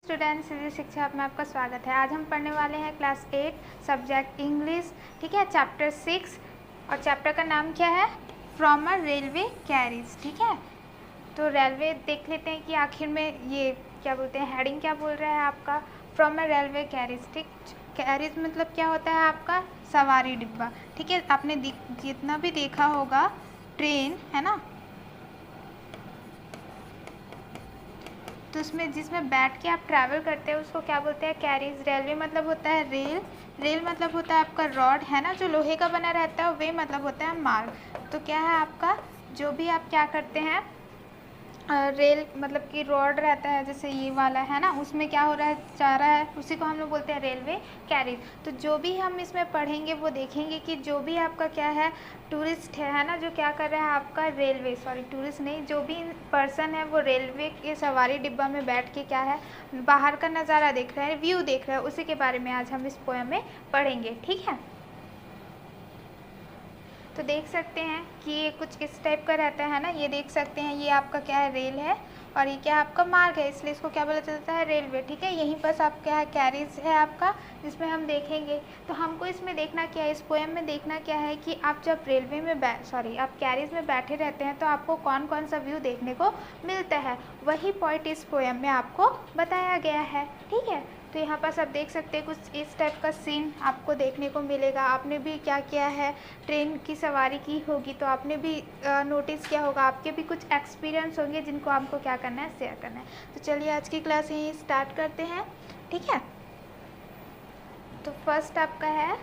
Students, सीधी शिक्षा में आपका स्वागत है। आज हम पढ़ने वाले हैं क्लास 8 सब्जेक्ट इंग्लिश, ठीक है, चैप्टर 6 और चैप्टर का नाम क्या है? From a railway carriage. ठीक है, तो रेलवे देख लेते हैं कि आखिर में ये क्या बोलते हैं, हेडिंग क्या बोल रहा है आपका? From a railway carriage. ठीक, कैरिज मतलब क्या होता है आपका? सवारी डिब्बा। ठीक है, आपने जितना भी देखा होगा ट्रेन है ना, तो उसमें जिसमें बैठ के आप ट्रैवल करते हैं उसको क्या बोलते हैं? कैरीज। रेलवे मतलब होता है रेल, रेल मतलब होता है आपका रॉड है ना, जो लोहे का बना रहता है। वे मतलब होता है मार्ग। तो क्या है आपका, जो भी आप क्या करते हैं, रेल मतलब कि रॉड रहता है, जैसे ये वाला है ना, उसमें क्या हो रहा है, जा रहा है, उसी को हम लोग बोलते हैं रेलवे कैरिज। तो जो भी हम इसमें पढ़ेंगे वो देखेंगे कि जो भी आपका क्या है, टूरिस्ट है ना, जो क्या कर रहा है आपका रेलवे, सॉरी टूरिस्ट नहीं, जो भी पर्सन है वो रेलवे के सवारी डिब्बा में बैठ के क्या है, बाहर का नज़ारा देख रहा है, व्यू देख रहा है, उसी के बारे में आज हम इस पोएम में पढ़ेंगे। ठीक है, तो देख सकते हैं कि ये कुछ इस टाइप का रहता है ना, ये देख सकते हैं, ये आपका क्या है, रेल है, और ये क्या आपका मार्ग है, इसलिए इसको क्या बोला जाता है, रेलवे। ठीक है, यहीं पर आप क्या है, कैरिज है आपका, जिसमें हम देखेंगे। तो हमको इसमें देखना क्या है, इस पोएम में देखना क्या है कि आप जब रेलवे में आप कैरिज में बैठे रहते हैं तो आपको कौन कौन सा व्यू देखने को मिलता है, वही पॉइंट इस पोएम में आपको बताया गया है। ठीक है, तो यहाँ पर आप देख सकते हैं कुछ इस टाइप का सीन आपको देखने को मिलेगा। आपने भी क्या किया है, ट्रेन की सवारी की होगी, तो आपने भी नोटिस किया होगा, आपके भी कुछ एक्सपीरियंस होंगे जिनको आपको क्या करना है, शेयर करना है। तो चलिए आज की क्लास यहीं स्टार्ट करते हैं। ठीक है, तो फर्स्ट आपका है,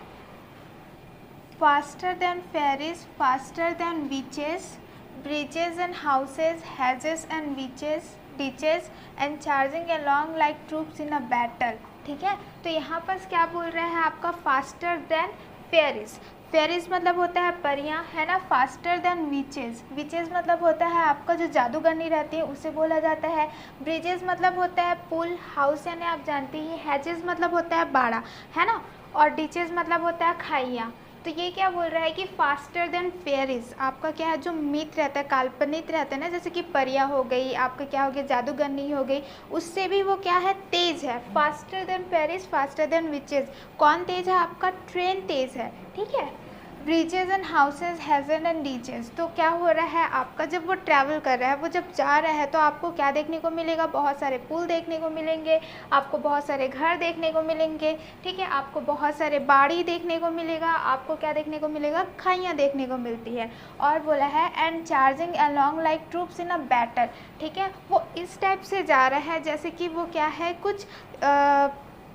faster than ferries, faster than beaches, bridges and houses, hedges and ditches and charging along like troops in a battle। ठीक है, तो यहाँ पर क्या बोल रहा है आपका, फास्टर देन फेरीज। फेरीज मतलब होता है परियां है ना, फास्टर देन विचेज, विचेज मतलब होता है आपका जो जादूगरनी रहती है, उसे बोला जाता है। ब्रिजेस मतलब होता है पुल, हाउस यानी आप जानते ही, हैजेस मतलब होता है बाड़ा है ना, और डिचेज मतलब होता है खाइयाँ। तो ये क्या बोल रहा है कि फास्टर देन फेरीज, आपका क्या है, जो मिथ रहता है, काल्पनिक रहता है ना, जैसे कि परिया हो गई, आपका क्या हो गया, जादूगरनी हो गई, उससे भी वो क्या है, तेज है। Faster than ferries, faster than witches, कौन तेज है आपका, ट्रेन तेज है। ठीक है, ब्रिजेज एंड हाउसेज, हेजन एंड डीचेज, तो क्या हो रहा है आपका, जब वो ट्रैवल कर रहा है, वो जब जा रहा है, तो आपको क्या देखने को मिलेगा, बहुत सारे पुल देखने को मिलेंगे, आपको बहुत सारे घर देखने को मिलेंगे। ठीक है, आपको बहुत सारे बाड़ी देखने को मिलेगा, आपको क्या देखने को मिलेगा, खाइयाँ देखने को मिलती है। और बोला है and charging along like troops in a battle. ठीक है, वो इस टाइप से जा रहा है जैसे कि वो क्या है, कुछ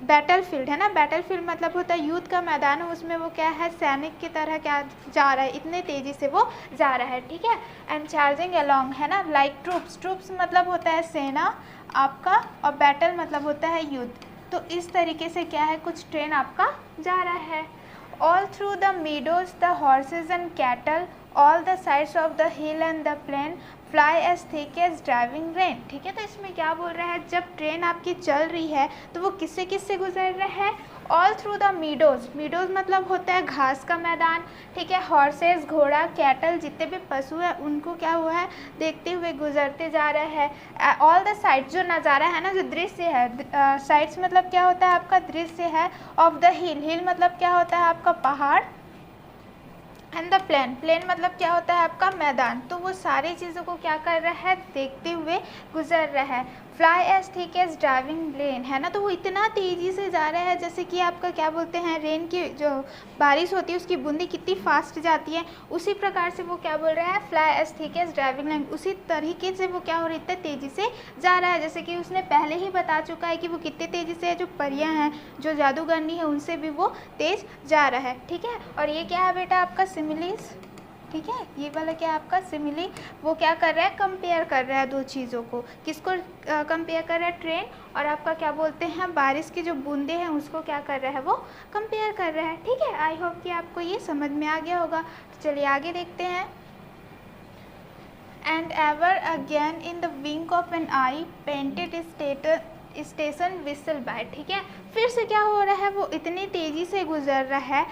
बैटल फील्ड है ना, बैटल फील्ड मतलब होता है युद्ध का मैदान है, उसमें वो क्या है, सैनिक की तरह क्या जा रहा है, इतने तेज़ी से वो जा रहा है। ठीक है, एंड चार्जिंग अलॉन्ग है ना, लाइक ट्रूप्स, ट्रूप्स मतलब होता है सेना आपका, और बैटल मतलब होता है युद्ध। तो इस तरीके से क्या है, कुछ ट्रेन आपका जा रहा है। All through the meadows the horses and cattle, all the sides of the hill and the plain, fly as thick as driving rain. ठीक है, तो इसमें क्या बोल रहा है, जब ट्रेन आपकी चल रही है तो वो किससे किससे गुजर रहा है, all through the meadows, meadows मतलब होता है घास का मैदान। ठीक है, हॉर्सेस घोड़ा, कैटल, जितने भी पशु है उनको क्या हुआ है, देखते हुए गुजरते जा रहे हैं। ऑल द साइड्स, जो नज़ारा है ना, जो दृश्य है, साइड्स मतलब क्या होता है आपका, दृश्य है, ऑफ द हिल, हिल मतलब क्या होता है आपका पहाड़, एंड द प्लेन, प्लेन मतलब क्या होता है आपका मैदान। तो वो सारी चीज़ों को क्या कर रहा है, देखते हुए गुजर रहा है। Fly as thick as driving rain है ना, तो वो इतना तेज़ी से जा रहा है जैसे कि आपका क्या बोलते हैं, रेन की जो बारिश होती है उसकी बूंदी कितनी फास्ट जाती है, उसी प्रकार से वो क्या बोल रहा है, fly as thick as driving rain, उसी तरीके से वो क्या हो रहा है, इतने तेज़ी से जा रहा है, जैसे कि उसने पहले ही बता चुका है कि वो कितने तेज़ी से, जो परियां हैं, जो जादूगरनी है, उनसे भी वो तेज़ जा रहा है। ठीक है, और ये क्या है बेटा आपका, सिमिलीज। ठीक है, ये वाला क्या आपका सिमिली, वो क्या कर रहा है, कंपेयर कर रहा है दो चीज़ों को, किसको कंपेयर कर रहा है, ट्रेन और आपका क्या बोलते हैं, बारिश की जो बूंदे हैं उसको क्या कर रहा है, वो कंपेयर कर रहा है। ठीक है, आई होप कि आपको ये समझ में आ गया होगा। तो चलिए आगे देखते हैं। And ever again in the wink of an eye painted station whistle by. ठीक है, फिर से क्या हो रहा है, वो इतनी तेज़ी से गुजर रहा है,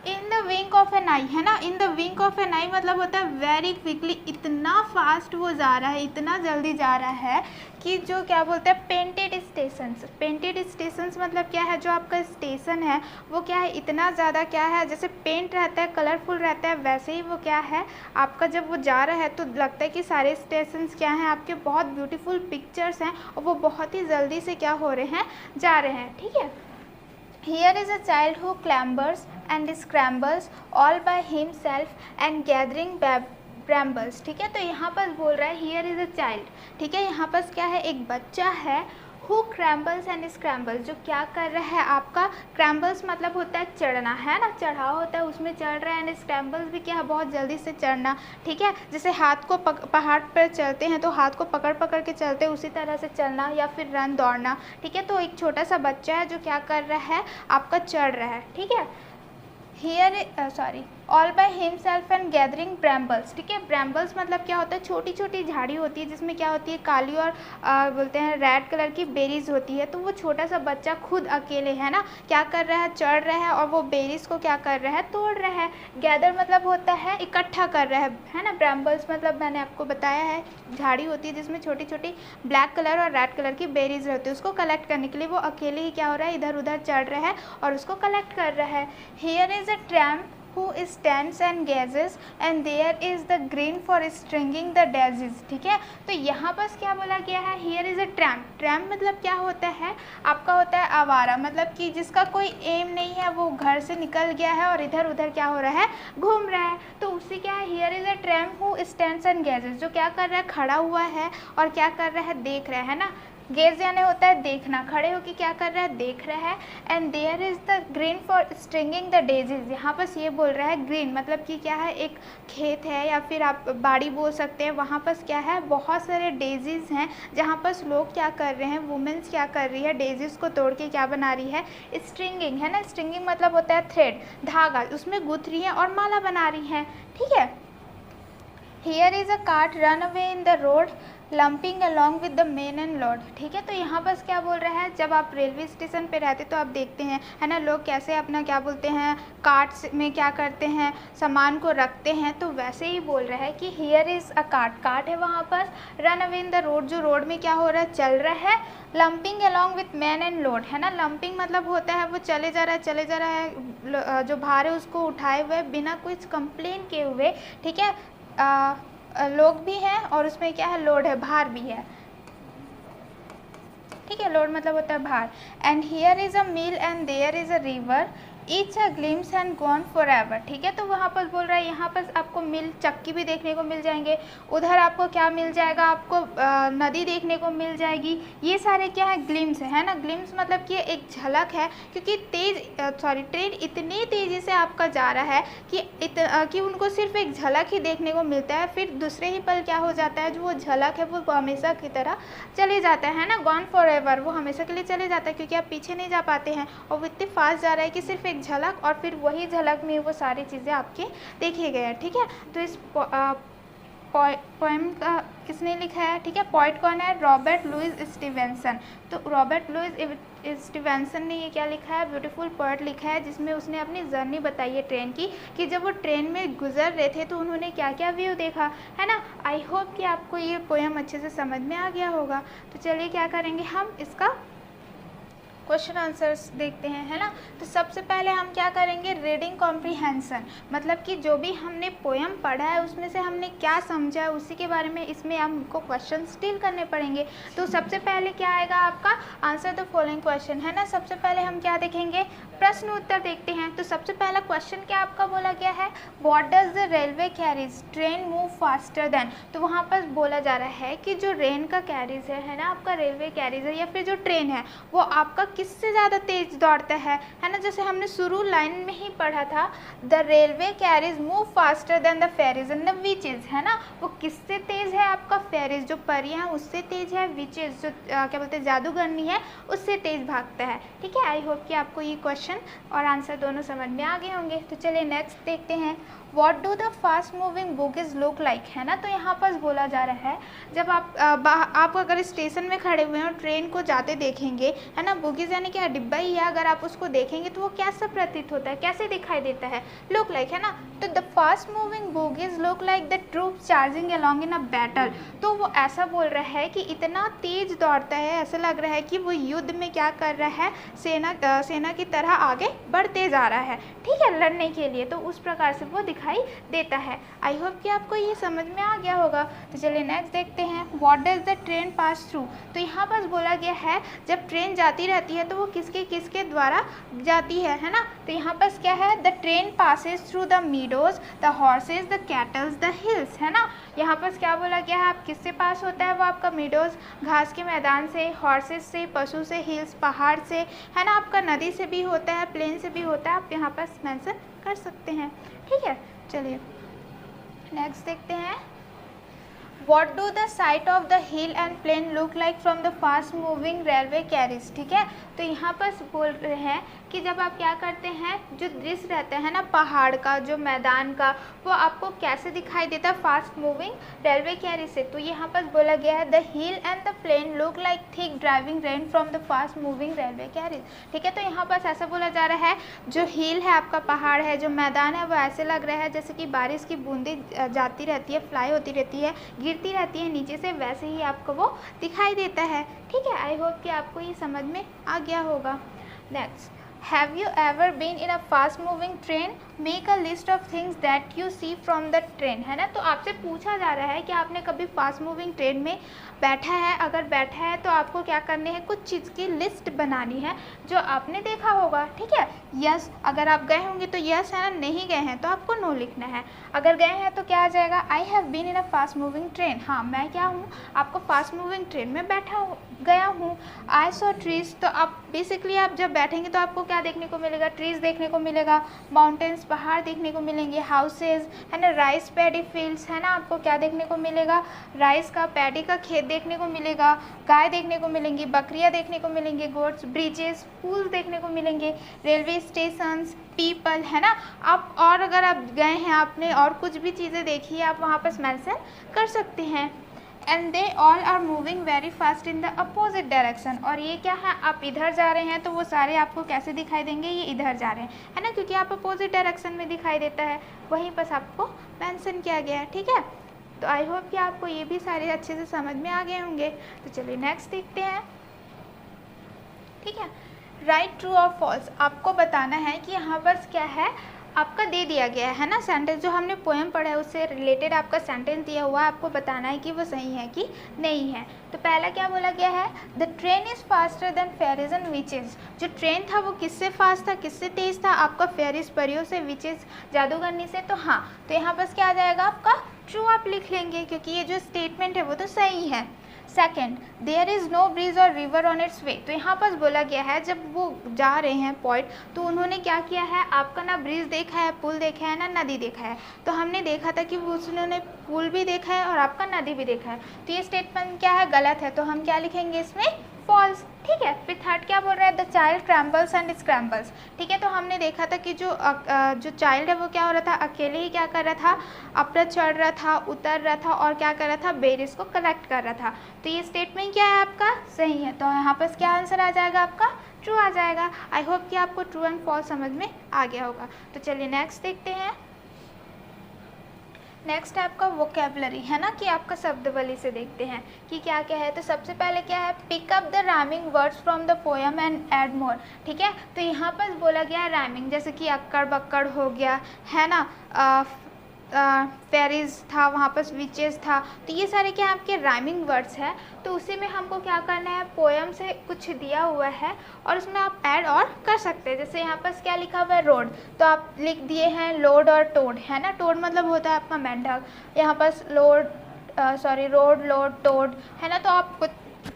in the wink of an eye, है ना, in the wink of an eye मतलब होता है वेरी क्विकली, इतना फास्ट वो जा रहा है, इतना जल्दी जा रहा है कि जो क्या बोलते हैं पेंटेड स्टेशंस, पेंटेड स्टेशंस मतलब क्या है, जो आपका स्टेशन है वो क्या है, इतना ज़्यादा क्या है, जैसे पेंट रहता है कलरफुल रहता है, वैसे ही वो क्या है आपका जब वो जा रहा है तो लगता है कि सारे स्टेशंस क्या हैं आपके बहुत ब्यूटीफुल पिक्चर्स हैं और वो बहुत ही जल्दी से क्या हो रहे हैं, जा रहे हैं, ठीक है। Here is a child who clambers and scrambles all by himself and gathering brambles, ठीक है। तो यहाँ पर बोल रहा है here is a child, ठीक है, यहाँ पर क्या है, एक बच्चा है, who crumbles and scrambles, जो क्या कर रहा है आपका, crumbles मतलब होता है चढ़ना, है ना, चढ़ाव होता है उसमें चढ़ रहा है, एंड scrambles भी क्या है बहुत जल्दी से चढ़ना, ठीक है। जैसे हाथ को पहाड़ पर चलते हैं तो हाथ को पकड़ पकड़ के चलते हैं, उसी तरह से चलना या फिर रन दौड़ना, ठीक है। तो एक छोटा सा बच्चा है जो क्या कर रहा है आपका चढ़ रहा है, ठीक है। Here all by himself and gathering brambles, ठीक है। ब्रैम्बल्स मतलब क्या होता है, छोटी छोटी झाड़ी होती है जिसमें क्या होती है काली और बोलते हैं रेड कलर की बेरीज होती है। तो वो छोटा सा बच्चा खुद अकेले, है ना, क्या कर रहा है, चढ़ रहा है और वो बेरीज को क्या कर रहा है, तोड़ रहा है। गैदर मतलब होता है इकट्ठा कर रहा है ना। ब्रैम्बल्स मतलब मैंने आपको बताया है झाड़ी होती है जिसमें छोटी छोटी ब्लैक कलर और रेड कलर की बेरीज रहती है, उसको कलेक्ट करने के लिए वो अकेले ही क्या हो रहा है, इधर उधर चढ़ रहा है और उसको कलेक्ट कर रहा है। Here is a tramp who stands and gazes and there is the green for stringing the daisies, ठीक है। तो यहाँ बस क्या बोला गया है, here is a tramp, tramp मतलब क्या होता है आपका, होता है आवारा, मतलब कि जिसका कोई एम नहीं है, वो घर से निकल गया है और इधर उधर क्या हो रहा है, घूम रहा है। तो उससे क्या है, here is a tramp who stands and gazes, जो क्या कर रहा है, खड़ा हुआ है और क्या कर रहा है, देख रहा है ना। गेज यानी होता है देखना, खड़े होकर क्या कर रहा है, देख रहा है। And there is the green for stringing the daisies, यहाँ पर ये बोल रहा है ग्रीन मतलब कि क्या है, एक खेत है या फिर आप बाड़ी बोल सकते हैं, वहाँ पर क्या है बहुत सारे डेजीज हैं जहाँ पर लोग क्या कर रहे हैं, वुमेन्स क्या कर रही है, डेजीज को तोड़ के क्या बना रही है, स्ट्रिंगिंग, है ना। स्ट्रिंगिंग मतलब होता है थ्रेड, धागा, उसमें गुथ रही है और माला बना रही हैं, ठीक है। Here is a cart run away in the road lumping along with the main and load, ठीक है। तो यहाँ बस क्या बोल रहा है, जब आप रेलवे स्टेशन पे रहते तो आप देखते हैं, है ना, लोग कैसे अपना क्या बोलते हैं कार्ट में क्या करते हैं, सामान को रखते हैं। तो वैसे ही बोल रहा है कि here is a cart, cart है वहाँ पर, run away in the road, जो रोड में क्या हो रहा है, चल रहा है, lumping along with man and load, है ना। लंपिंग मतलब होता है वो चले जा रहा है, जो भार है उसको उठाए हुए बिना कुछ कंप्लेन किए हुए, ठीक है। लोग भी हैं और उसमें क्या है, लोड है, भार भी है, ठीक है। लोड मतलब होता है भार। And here is a mill and there is a river each a glimpse and gone for ever, ठीक है। तो वहाँ पर बोल रहा है, यहाँ पर आपको मिल चक्की भी देखने को मिल जाएंगे, उधर आपको क्या मिल जाएगा, आपको नदी देखने को मिल जाएगी। ये सारे क्या है, ग्लिम्स है ना। ग्लिम्स मतलब कि एक झलक है, क्योंकि ट्रेन इतनी तेज़ी से आपका जा रहा है कि उनको सिर्फ एक झलक ही देखने को मिलता है, फिर दूसरे ही पल क्या हो जाता है, जो वो झलक है वो हमेशा की तरह चले जाता है ना, गॉन फॉर एवर, वो हमेशा के लिए चले जाता है, क्योंकि आप पीछे नहीं जा पाते हैं और वो इतने फास्ट जा रहा है कि सिर्फ एक झलक और फिर वही झलक में वो सारी चीज़ें आपके देखी गई है, ठीक है। तो इस पोएम का किसने लिखा है, ठीक है, पोइट कौन है, रॉबर्ट लुइस स्टीवेंसन। तो रॉबर्ट लुइस स्टीवेंसन ने ये क्या लिखा है, ब्यूटीफुल पोएट लिखा है, जिसमें उसने अपनी जर्नी बताई है ट्रेन की, कि जब वो ट्रेन में गुजर रहे थे तो उन्होंने क्या क्या व्यू देखा, है ना। आई होप कि आपको ये पोएम अच्छे से समझ में आ गया होगा। तो चलिए क्या करेंगे, हम इसका क्वेश्चन आंसर्स देखते हैं, है ना। तो सबसे पहले हम क्या करेंगे, रीडिंग कॉम्प्रीहेंशन, मतलब कि जो भी हमने पोएम पढ़ा है उसमें से हमने क्या समझा है उसी के बारे में इसमें हमको क्वेश्चन डील करने पड़ेंगे। तो सबसे पहले क्या आएगा आपका, आंसर द फॉलोइंग क्वेश्चन, है ना। सबसे पहले हम क्या देखेंगे, प्रश्न उत्तर देखते हैं। तो सबसे पहला क्वेश्चन क्या आपका बोला गया है, what does the railway carries, train move faster then. तो वहाँ पर बोला जा रहा है कि जो रेल का कैरीज है ना, आपका रेलवे कैरीज है या फिर जो ट्रेन है वो आपका किससे ज़्यादा तेज दौड़ता है ना। जैसे हमने शुरू लाइन में ही पढ़ा था, the railway carriage move faster than the fairies and the witches, है ना। वो किससे तेज है, आपका फेरीज जो परियां हैं उससे तेज है, विचेज जो क्या बोलते हैं जादूगरनी है उससे तेज भागता है, ठीक है। आई होप कि आपको ये क्वेश्चन और आंसर दोनों समझ में आ गए होंगे। तो चलिए नेक्स्ट देखते हैं, what do the fast moving bogies look like, है ना। तो यहाँ पर बोला जा रहा है जब आप अगर स्टेशन में खड़े हुए हैं और ट्रेन को जाते देखेंगे, है ना, बोगीज यानी क्या डिब्बा ही है, अगर आप उसको देखेंगे तो वो कैसा प्रतीत होता है, कैसे दिखाई देता है, लुक लाइक, है ना। तो the fast moving bogies look like the troops charging along in a battle, तो वो ऐसा बोल रहा है कि इतना तेज दौड़ता है, ऐसा लग रहा है कि वो युद्ध में क्या कर रहा है, सेना की तरह आगे बढ़ते जा रहा है, ठीक है, लड़ने के लिए। तो उस प्रकार से वो दिखाई देता है। आई होप कि आपको ये समझ में आ गया होगा। तो चलिए नेक्स्ट देखते हैं, what does the train pass through. तो यहाँ पर बोला गया है जब ट्रेन जाती रहती है तो वो किसके किसके द्वारा जाती है ना। तो यहाँ पर क्या है, the train passes through the meadows, the horse's, the kettles, the hills, है ना। यहाँ पर क्या बोला गया है, आप किससे पास होता है, वो आपका मीडोज घास के मैदान से, हॉर्सेस से पशु से, हिल्स पहाड़ से, है ना, आपका नदी से भी होता है, प्लेन से भी होता है, आप यहाँ पर मेंशन कर सकते हैं, ठीक है। चलिए नेक्स्ट देखते हैं, What do the sight of the hill and plain look like from the fast moving railway carriage, ठीक है। तो यहाँ पर बोल रहे हैं कि जब आप क्या करते हैं, जो दृश्य रहता है ना पहाड़ का, जो मैदान का, वो आपको कैसे दिखाई देता है फास्ट मूविंग रेलवे कैरिज से। तो यहाँ पर बोला गया है the hill and the plain look like thick driving rain from the fast moving railway carriage, ठीक है। तो यहाँ पर ऐसा बोला जा रहा है जो हिल है आपका पहाड़ है, जो मैदान है, वो ऐसे लग रहा है जैसे कि बारिश की बूंदें जाती रहती है, फ्लाई होती रहती है, गिरती रहती है नीचे से, वैसे ही आपको वो दिखाई देता है, ठीक है। आई होप कि आपको ये समझ में आ गया होगा। Next, have you ever been in a fast moving train, make a list of things that you see from the train, है ना। तो आपसे पूछा जा रहा है कि आपने कभी फास्ट मूविंग ट्रेन में बैठा है, अगर बैठा है तो आपको क्या करने हैं, कुछ चीज़ की लिस्ट बनानी है जो आपने देखा होगा, ठीक है। यस अगर आप गए होंगे तो यस है ना, नहीं गए हैं तो आपको नो लिखना है। अगर गए हैं तो क्या आ जाएगा, I have been in a fast moving train, हाँ मैं क्या हूँ, आपको फास्ट मूविंग ट्रेन में गया हूँ। आई सॉ ट्रीज, तो आप बेसिकली आप जब बैठेंगे तो आपको क्या देखने को मिलेगा, ट्रीज देखने को मिलेगा, माउंटेन्स पहाड़ देखने को मिलेंगे, हाउसेज, है ना, राइस पैडी फील्ड्स, है ना, आपको क्या देखने को मिलेगा, राइस का पैडी का खेत देखने को मिलेगा, गाय देखने को मिलेंगी, बकरियां देखने को मिलेंगे, गोट्स, ब्रिजेस, पुल देखने को मिलेंगे, रेलवे स्टेशंस, पीपल, है ना। आप और अगर आप गए हैं, आपने और कुछ भी चीज़ें देखी है, आप वहाँ पर मेंशन कर सकते हैं। And they all are moving very fast in the opposite direction, और ये क्या है, आप इधर जा रहे हैं तो वो सारे आपको कैसे दिखाई देंगे, ये इधर जा रहे हैं, है ना, क्योंकि आप अपोजिट डायरेक्शन में दिखाई देता है, वहीं पर आपको मेंशन किया गया है, ठीक है। तो आई होप कि आपको ये भी सारे अच्छे से समझ में आ गए होंगे। तो चलिए नेक्स्ट देखते हैं, ठीक है। राइट ट्रू और फॉल्स, आपको बताना है कि यहाँ पर क्या है, आपका दे दिया गया है ना सेंटेंस, जो हमने पोएम पढ़ा है उससे रिलेटेड आपका सेंटेंस दिया हुआ है, आपको बताना है कि वो सही है कि नहीं है। तो पहला क्या बोला गया है, the train is faster than fairies and witches, जो ट्रेन था वो किससे फास्ट था, किससे तेज़ था, आपका फेरीज परियों से, विचेस जादूगरनी से। तो हाँ, तो यहाँ पर क्या आ जाएगा, आपका ट्रू आप लिख लेंगे, क्योंकि ये जो स्टेटमेंट है वो तो सही है। Second, there is no bridge or river on its way, तो यहाँ पर बोला गया है जब वो जा रहे हैं पॉइंट, तो उन्होंने क्या किया है, आपका ना ब्रिज देखा है, पुल देखा है ना, नदी देखा है। तो हमने देखा था कि उन्होंने पुल भी देखा है और आपका नदी भी देखा है, तो ये स्टेटमेंट क्या है, गलत है, तो हम क्या लिखेंगे इसमें, फॉल्स, ठीक है। फिर थर्ड क्या बोल रहा है, द चाइल्ड क्रैम्बल्स एंड स्क्रैम्बल्स, ठीक है। तो हमने देखा था कि जो चाइल्ड है वो क्या हो रहा था, अकेले ही क्या कर रहा था, अपना चढ़ रहा था, उतर रहा था, और क्या कर रहा था, बेरीज को कलेक्ट कर रहा था। तो ये स्टेटमेंट क्या है, आपका सही है, तो यहाँ पर क्या आंसर आ जाएगा, आपका ट्रू आ जाएगा। आई होप कि आपको ट्रू एंड फॉल्स समझ में आ गया होगा। तो चलिए नेक्स्ट देखते हैं। नेक्स्ट है आपका वोकेबलरी, है ना, कि आपका शब्दावली से देखते हैं कि क्या क्या है। तो सबसे पहले क्या है, pick up the rhyming words from the poem and add more, ठीक है। तो यहाँ पर बोला गया है राइमिंग, जैसे कि अक्कड़ बक्कड़ हो गया, है ना, फेरीज था, वहाँ पर विचेस था, तो ये सारे क्या आपके राइमिंग वर्ड्स हैं। तो उसी में हमको क्या करना है, पोएम से कुछ दिया हुआ है और उसमें आप ऐड और कर सकते हैं। जैसे यहाँ पर क्या लिखा हुआ है, रोड, तो आप लिख दिए हैं लोड और टोड, है ना। टोड मतलब होता है आपका मेंढक, यहाँ पर रोड, लोड, टोड, है ना। तो आप कुछ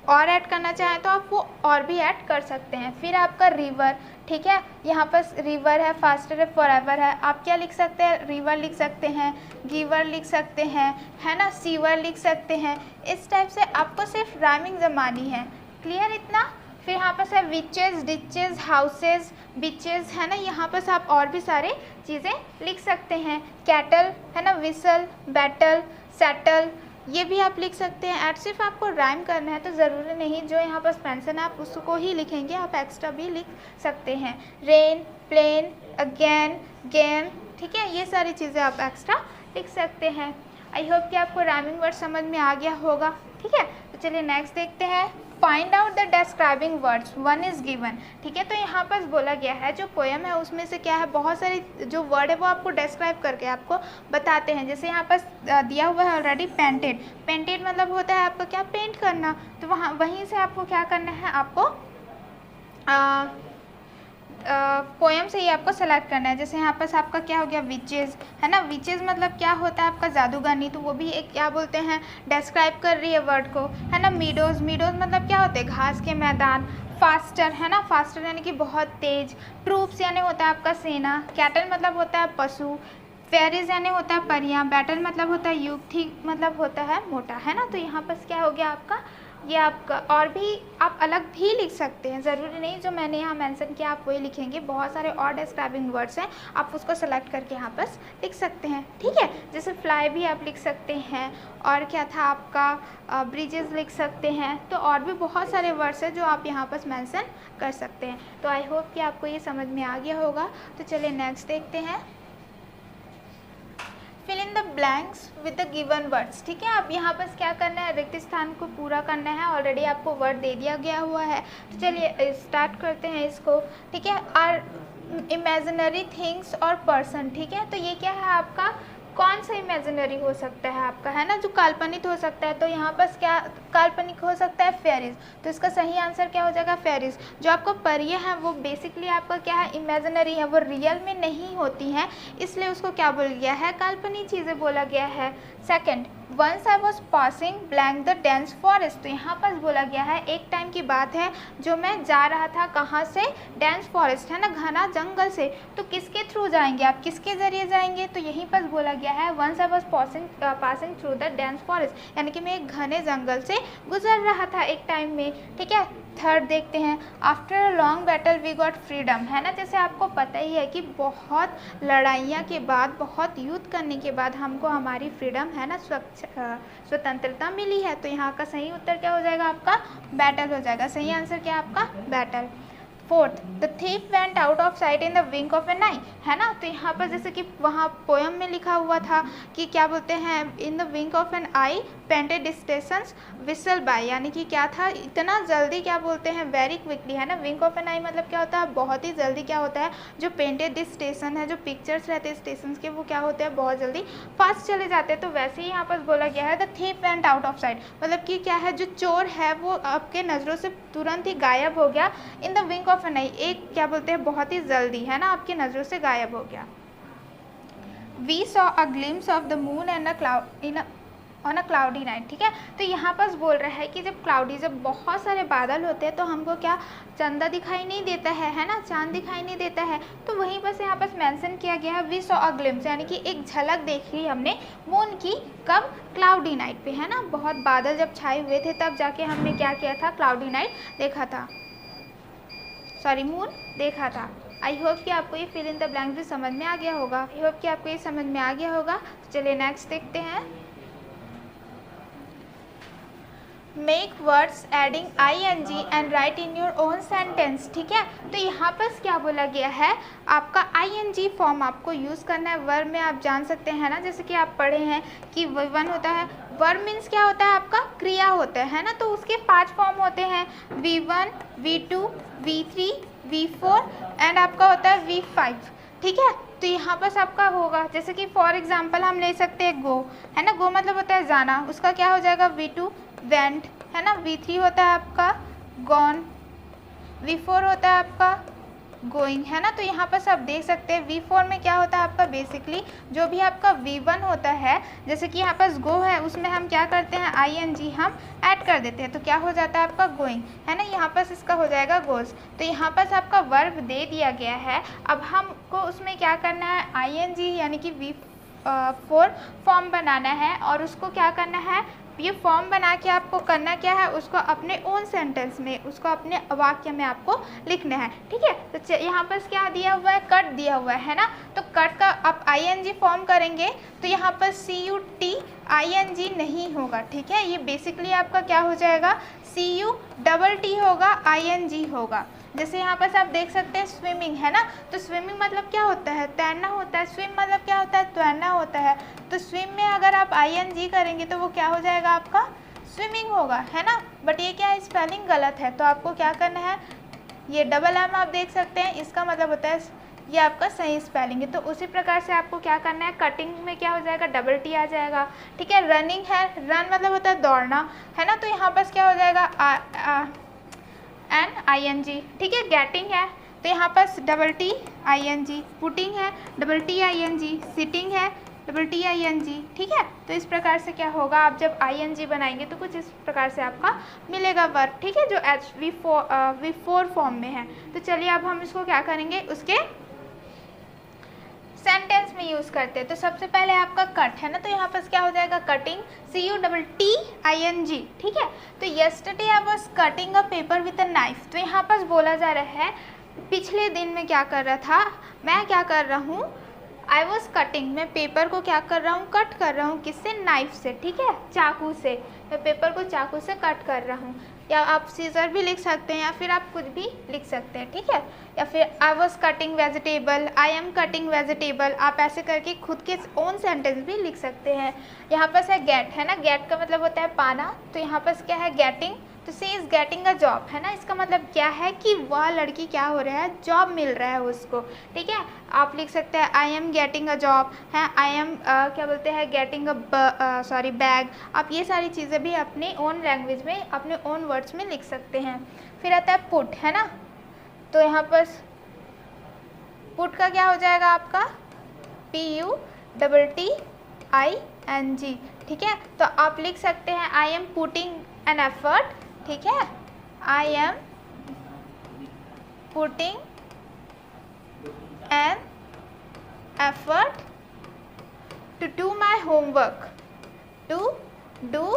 और ऐड करना चाहें तो आप वो और भी ऐड कर सकते हैं। फिर आपका रिवर, ठीक है, यहाँ पर रिवर है, फास्टर है, फॉरएवर है, आप क्या लिख सकते हैं, रिवर लिख सकते हैं, गिवर लिख सकते हैं, है ना, सीवर लिख सकते हैं। इस टाइप से आपको सिर्फ राइमिंग जमानी है, क्लियर इतना। फिर यहाँ पर है विचेस, डिचेस, हाउसेज, बीचेस, है ना। यहाँ पर आप और भी सारे चीज़ें लिख सकते हैं। कैटल, है ना, विसल, बैटल, सेटल, ये भी आप लिख सकते हैं। एट सिर्फ आपको राइम करना है, तो ज़रूरी नहीं जो यहाँ पर मेंशन है आप उसको ही लिखेंगे, आप एक्स्ट्रा भी लिख सकते हैं। रेन, प्लेन, अगेन, गेन, ठीक है, ये सारी चीज़ें आप एक्स्ट्रा लिख सकते हैं। आई होप कि आपको राइमिंग वर्ड समझ में आ गया होगा, ठीक है। तो चलिए नेक्स्ट देखते हैं। Find out the describing words, one is given, ठीक है। तो यहाँ पर बोला गया है जो पोएम है उसमें से क्या है, बहुत सारे जो वर्ड है वो आपको डिस्क्राइब करके आपको बताते हैं। जैसे यहाँ पर दिया हुआ है ऑलरेडी पेंटेड, पेंटेड मतलब होता है आपका क्या, पेंट करना। तो वहाँ वहीं से आपको क्या करना है, आपको पोएम से ही आपको सेलेक्ट करना है। जैसे यहाँ पर आपका क्या हो गया, विचेस, है ना। विचेस मतलब क्या होता है आपका जादूगरनी, तो वो भी एक क्या बोलते हैं, डिस्क्राइब कर रही है वर्ड को, है ना। मीडोज, मीडोज मतलब क्या होते हैं, घास के मैदान। फास्टर, है ना, फास्टर यानी कि बहुत तेज। ट्रूप्स यानी होता है आपका सेना। कैटल मतलब होता है पशु। फेरिस यानी होता है परियां। बैटल मतलब होता है युद्ध। ठीक मतलब होता है मोटा, है ना। तो यहाँ पर क्या हो गया आपका, ये आपका, और भी आप अलग भी लिख सकते हैं, ज़रूरी नहीं जो मैंने यहाँ मेंशन किया आप वही लिखेंगे। बहुत सारे और डिस्क्राइबिंग वर्ड्स हैं, आप उसको सेलेक्ट करके यहाँ पर लिख सकते हैं, ठीक है। जैसे फ्लाई भी आप लिख सकते हैं, और क्या था आपका, ब्रिजेस लिख सकते हैं। तो और भी बहुत सारे वर्ड्स हैं जो आप यहाँ पर मेंशन कर सकते हैं। तो आई होप कि आपको ये समझ में आ गया होगा। तो चलिए नेक्स्ट देखते हैं। Fill in the blanks with the given words, ठीक है। अब यहाँ पर क्या करना है, रिक्त स्थान को पूरा करना है। ऑलरेडी आपको वर्ड दे दिया गया हुआ है, तो चलिए स्टार्ट करते हैं इसको, ठीक है। आर इमेजिनरी थिंग्स और पर्सन, ठीक है। तो ये क्या है आपका, कौन सा इमेजिनरी हो सकता है आपका, है ना, जो काल्पनिक हो सकता है। तो यहाँ पर क्या काल्पनिक हो सकता है, फेरिस। तो इसका सही आंसर क्या हो जाएगा, फेरिस। जो आपको परियां हैं वो बेसिकली आपका क्या है, इमेजिनरी है, वो रियल में नहीं होती हैं, इसलिए उसको क्या बोला गया है, काल्पनिक चीज़ें बोला गया है। Second, once I was passing blank the dense forest. तो यहाँ पर बोला गया है एक टाइम की बात है जो मैं जा रहा था कहाँ से, डेंस फॉरेस्ट, है ना, घना जंगल से। तो किसके थ्रू जाएंगे आप, किसके ज़रिए जाएंगे, तो यहीं पर बोला गया है once I was passing through the dense forest, यानी कि मैं एक घने जंगल से गुजर रहा था एक टाइम में, ठीक है। थर्ड देखते हैं, after a long battle we got freedom, है ना। जैसे आपको पता ही है कि बहुत लड़ाइयाँ के बाद, बहुत युद्ध करने के बाद हमको हमारी फ्रीडम, है ना, स्वतंत्रता मिली है। तो यहाँ का सही उत्तर क्या हो जाएगा आपका, बैटल हो जाएगा। सही आंसर क्या आपका, battle. Fourth, the thief went out of sight in the wink of an eye, है ना। तो यहाँ पर जैसे कि वहाँ पोएम में लिखा हुआ था कि क्या बोलते हैं, in the wink of an eye painted stations whistle by, यानी कि क्या था, इतना जल्दी, क्या बोलते हैं, वेरी क्विकली, है ना। विंक ऑफ एन आई मतलब क्या होता है, बहुत ही जल्दी क्या होता है, जो पेंटेड स्टेशन है, जो पिक्चर्स रहते हैं स्टेशन के, वो क्या होते हैं, बहुत जल्दी फास्ट चले जाते हैं। तो वैसे ही यहाँ पर बोला गया है the thief went out of site, मतलब कि क्या है, जो चोर है वो आपके नज़रों से तुरंत ही गायब हो गया। In the wink of an eye, एक क्या बोलते हैं, बहुत ही जल्दी, है ना, आपकी नज़रों से गायब हो गया। We saw a glimpse of the moon and a cloud in on a cloudy night, ठीक है। तो यहाँ पर बोल रहा है कि जब क्लाउडी, जब बहुत सारे बादल होते हैं तो हमको क्या, चंदा दिखाई नहीं देता है ना, चांद दिखाई नहीं देता है। तो वहीं पर यहाँ पर मेंशन किया गया है वी सॉ अ ग्लिम्स, यानी कि एक झलक देखी हमने मून की, कब, क्लाउडी नाइट पे, है ना। बहुत बादल जब छाए हुए थे तब जाके हमने क्या किया था, क्लाउडी नाइट देखा था, सॉरी, मून देखा था। आई होप कि आपको ये फिल इन द ब्लैंक्स भी समझ में आ गया होगा। आई होप कि आपको ये समझ में आ गया होगा। तो चलिए नेक्स्ट देखते हैं। Make words adding ING and right in your own sentence, ठीक है। तो यहाँ पर क्या बोला गया है, आपका ING फॉर्म आपको यूज़ करना है वर्ब में। आप जान सकते हैं ना, जैसे कि आप पढ़े हैं कि V1 होता है, वर्ब मीन्स क्या होता है आपका, क्रिया होता है ना। तो उसके 5 फॉर्म होते हैं, V1, V2, V3, V4 and आपका होता है V5, ठीक है। तो यहाँ पर आपका होगा, जैसे कि फॉर एग्जांपल हम ले सकते हैं गो, है ना, गो मतलब होता है जाना, उसका क्या हो जाएगा, V2 वेंट, है ना। V3 होता है आपका गॉन, V4 होता है आपका गोइंग, है ना। तो यहाँ पर सब देख सकते हैं V4 में क्या होता है आपका, बेसिकली जो भी आपका V1 होता है, जैसे कि यहाँ पर गो है, उसमें हम क्या करते हैं, ING हम ऐड कर देते हैं, तो क्या हो जाता है आपका गोइंग, है ना। यहाँ पर इसका हो जाएगा गोज। तो यहाँ पर आपका वर्ब दे दिया गया है, अब हमको उसमें क्या करना है, ING यानी कि V4 फॉर्म बनाना है और उसको क्या करना है, ये फॉर्म बना के आपको करना क्या है, उसको अपने ओन सेंटेंस में, उसको अपने वाक्य में आपको लिखना है। ठीक है, तो यहाँ पर क्या दिया हुआ है, कट दिया हुआ है ना, तो कट का आप ING फॉर्म करेंगे तो यहाँ पर CUT नहीं होगा। ठीक है, ये बेसिकली आपका क्या हो जाएगा, CUTT होगा, ING होगा। जैसे यहाँ पर आप देख सकते हैं स्विमिंग है ना, तो स्विमिंग मतलब क्या होता है, तैरना होता है। स्विम मतलब क्या होता है, तैरना होता है। तो स्विम में अगर आप ING करेंगे तो वो क्या हो जाएगा, आपका स्विमिंग होगा, है ना। बट ये क्या है, स्पेलिंग गलत है, तो आपको क्या करना है, ये डबल M आप देख सकते हैं, इसका मतलब होता है ये आपका सही स्पेलिंग है। तो उसी प्रकार से आपको क्या करना है, कटिंग में क्या हो जाएगा, डबल T आ जाएगा। ठीक है, रनिंग है, रन मतलब होता है दौड़ना, है ना, तो यहाँ पर क्या हो जाएगा NING। ठीक है, गेटिंग है तो यहाँ पर डबल TING, पुटिंग है डबल TING, सिटिंग है डबल TING। ठीक है, तो इस प्रकार से क्या होगा, आप जब ING बनाएंगे तो कुछ इस प्रकार से आपका मिलेगा वर्ब। ठीक है, जो V4 फॉर्म में है। तो चलिए अब हम इसको क्या करेंगे, उसके सेंटेंस में यूज़ करते हैं। तो सबसे पहले आपका कट है ना, तो यहाँ पर क्या हो जाएगा, कटिंग CUTTING। ठीक है, तो yesterday I was cutting a paper with a knife. तो यहाँ पर बोला जा रहा है पिछले दिन में क्या कर रहा था, मैं क्या कर रहा हूँ, आई वॉज कटिंग, मैं पेपर को क्या कर रहा हूँ, कट कर रहा हूँ, किससे, नाइफ से। ठीक है, चाकू से, मैं पेपर को चाकू से कट कर रहा हूँ। या आप सीजर भी लिख सकते हैं, या फिर आप कुछ भी लिख सकते हैं। ठीक है, या फिर I was cutting vegetable, I am cutting vegetable, आप ऐसे करके खुद के ओन सेंटेंस भी लिख सकते हैं। यहाँ पर है गेट, है ना, गेट का मतलब होता है पाना, तो यहाँ पर क्या है, गेटिंग, तो सी इज़ गेटिंग अ जॉब, है ना, इसका मतलब क्या है कि वह लड़की क्या हो रहा है, जॉब मिल रहा है उसको। ठीक है, आप लिख सकते हैं I am getting a job, है, आई एम क्या बोलते हैं, गेटिंग अ बैग। आप ये सारी चीज़ें भी अपने ओन लैंग्वेज में, अपने ओन वर्ड्स में लिख सकते हैं। फिर आता है पुट, है ना, तो यहाँ पर पुट का क्या हो जाएगा आपका, PUTTING। ठीक है, तो आप लिख सकते हैं I am putting an effort. ठीक है, I am putting an effort to do my homework, to do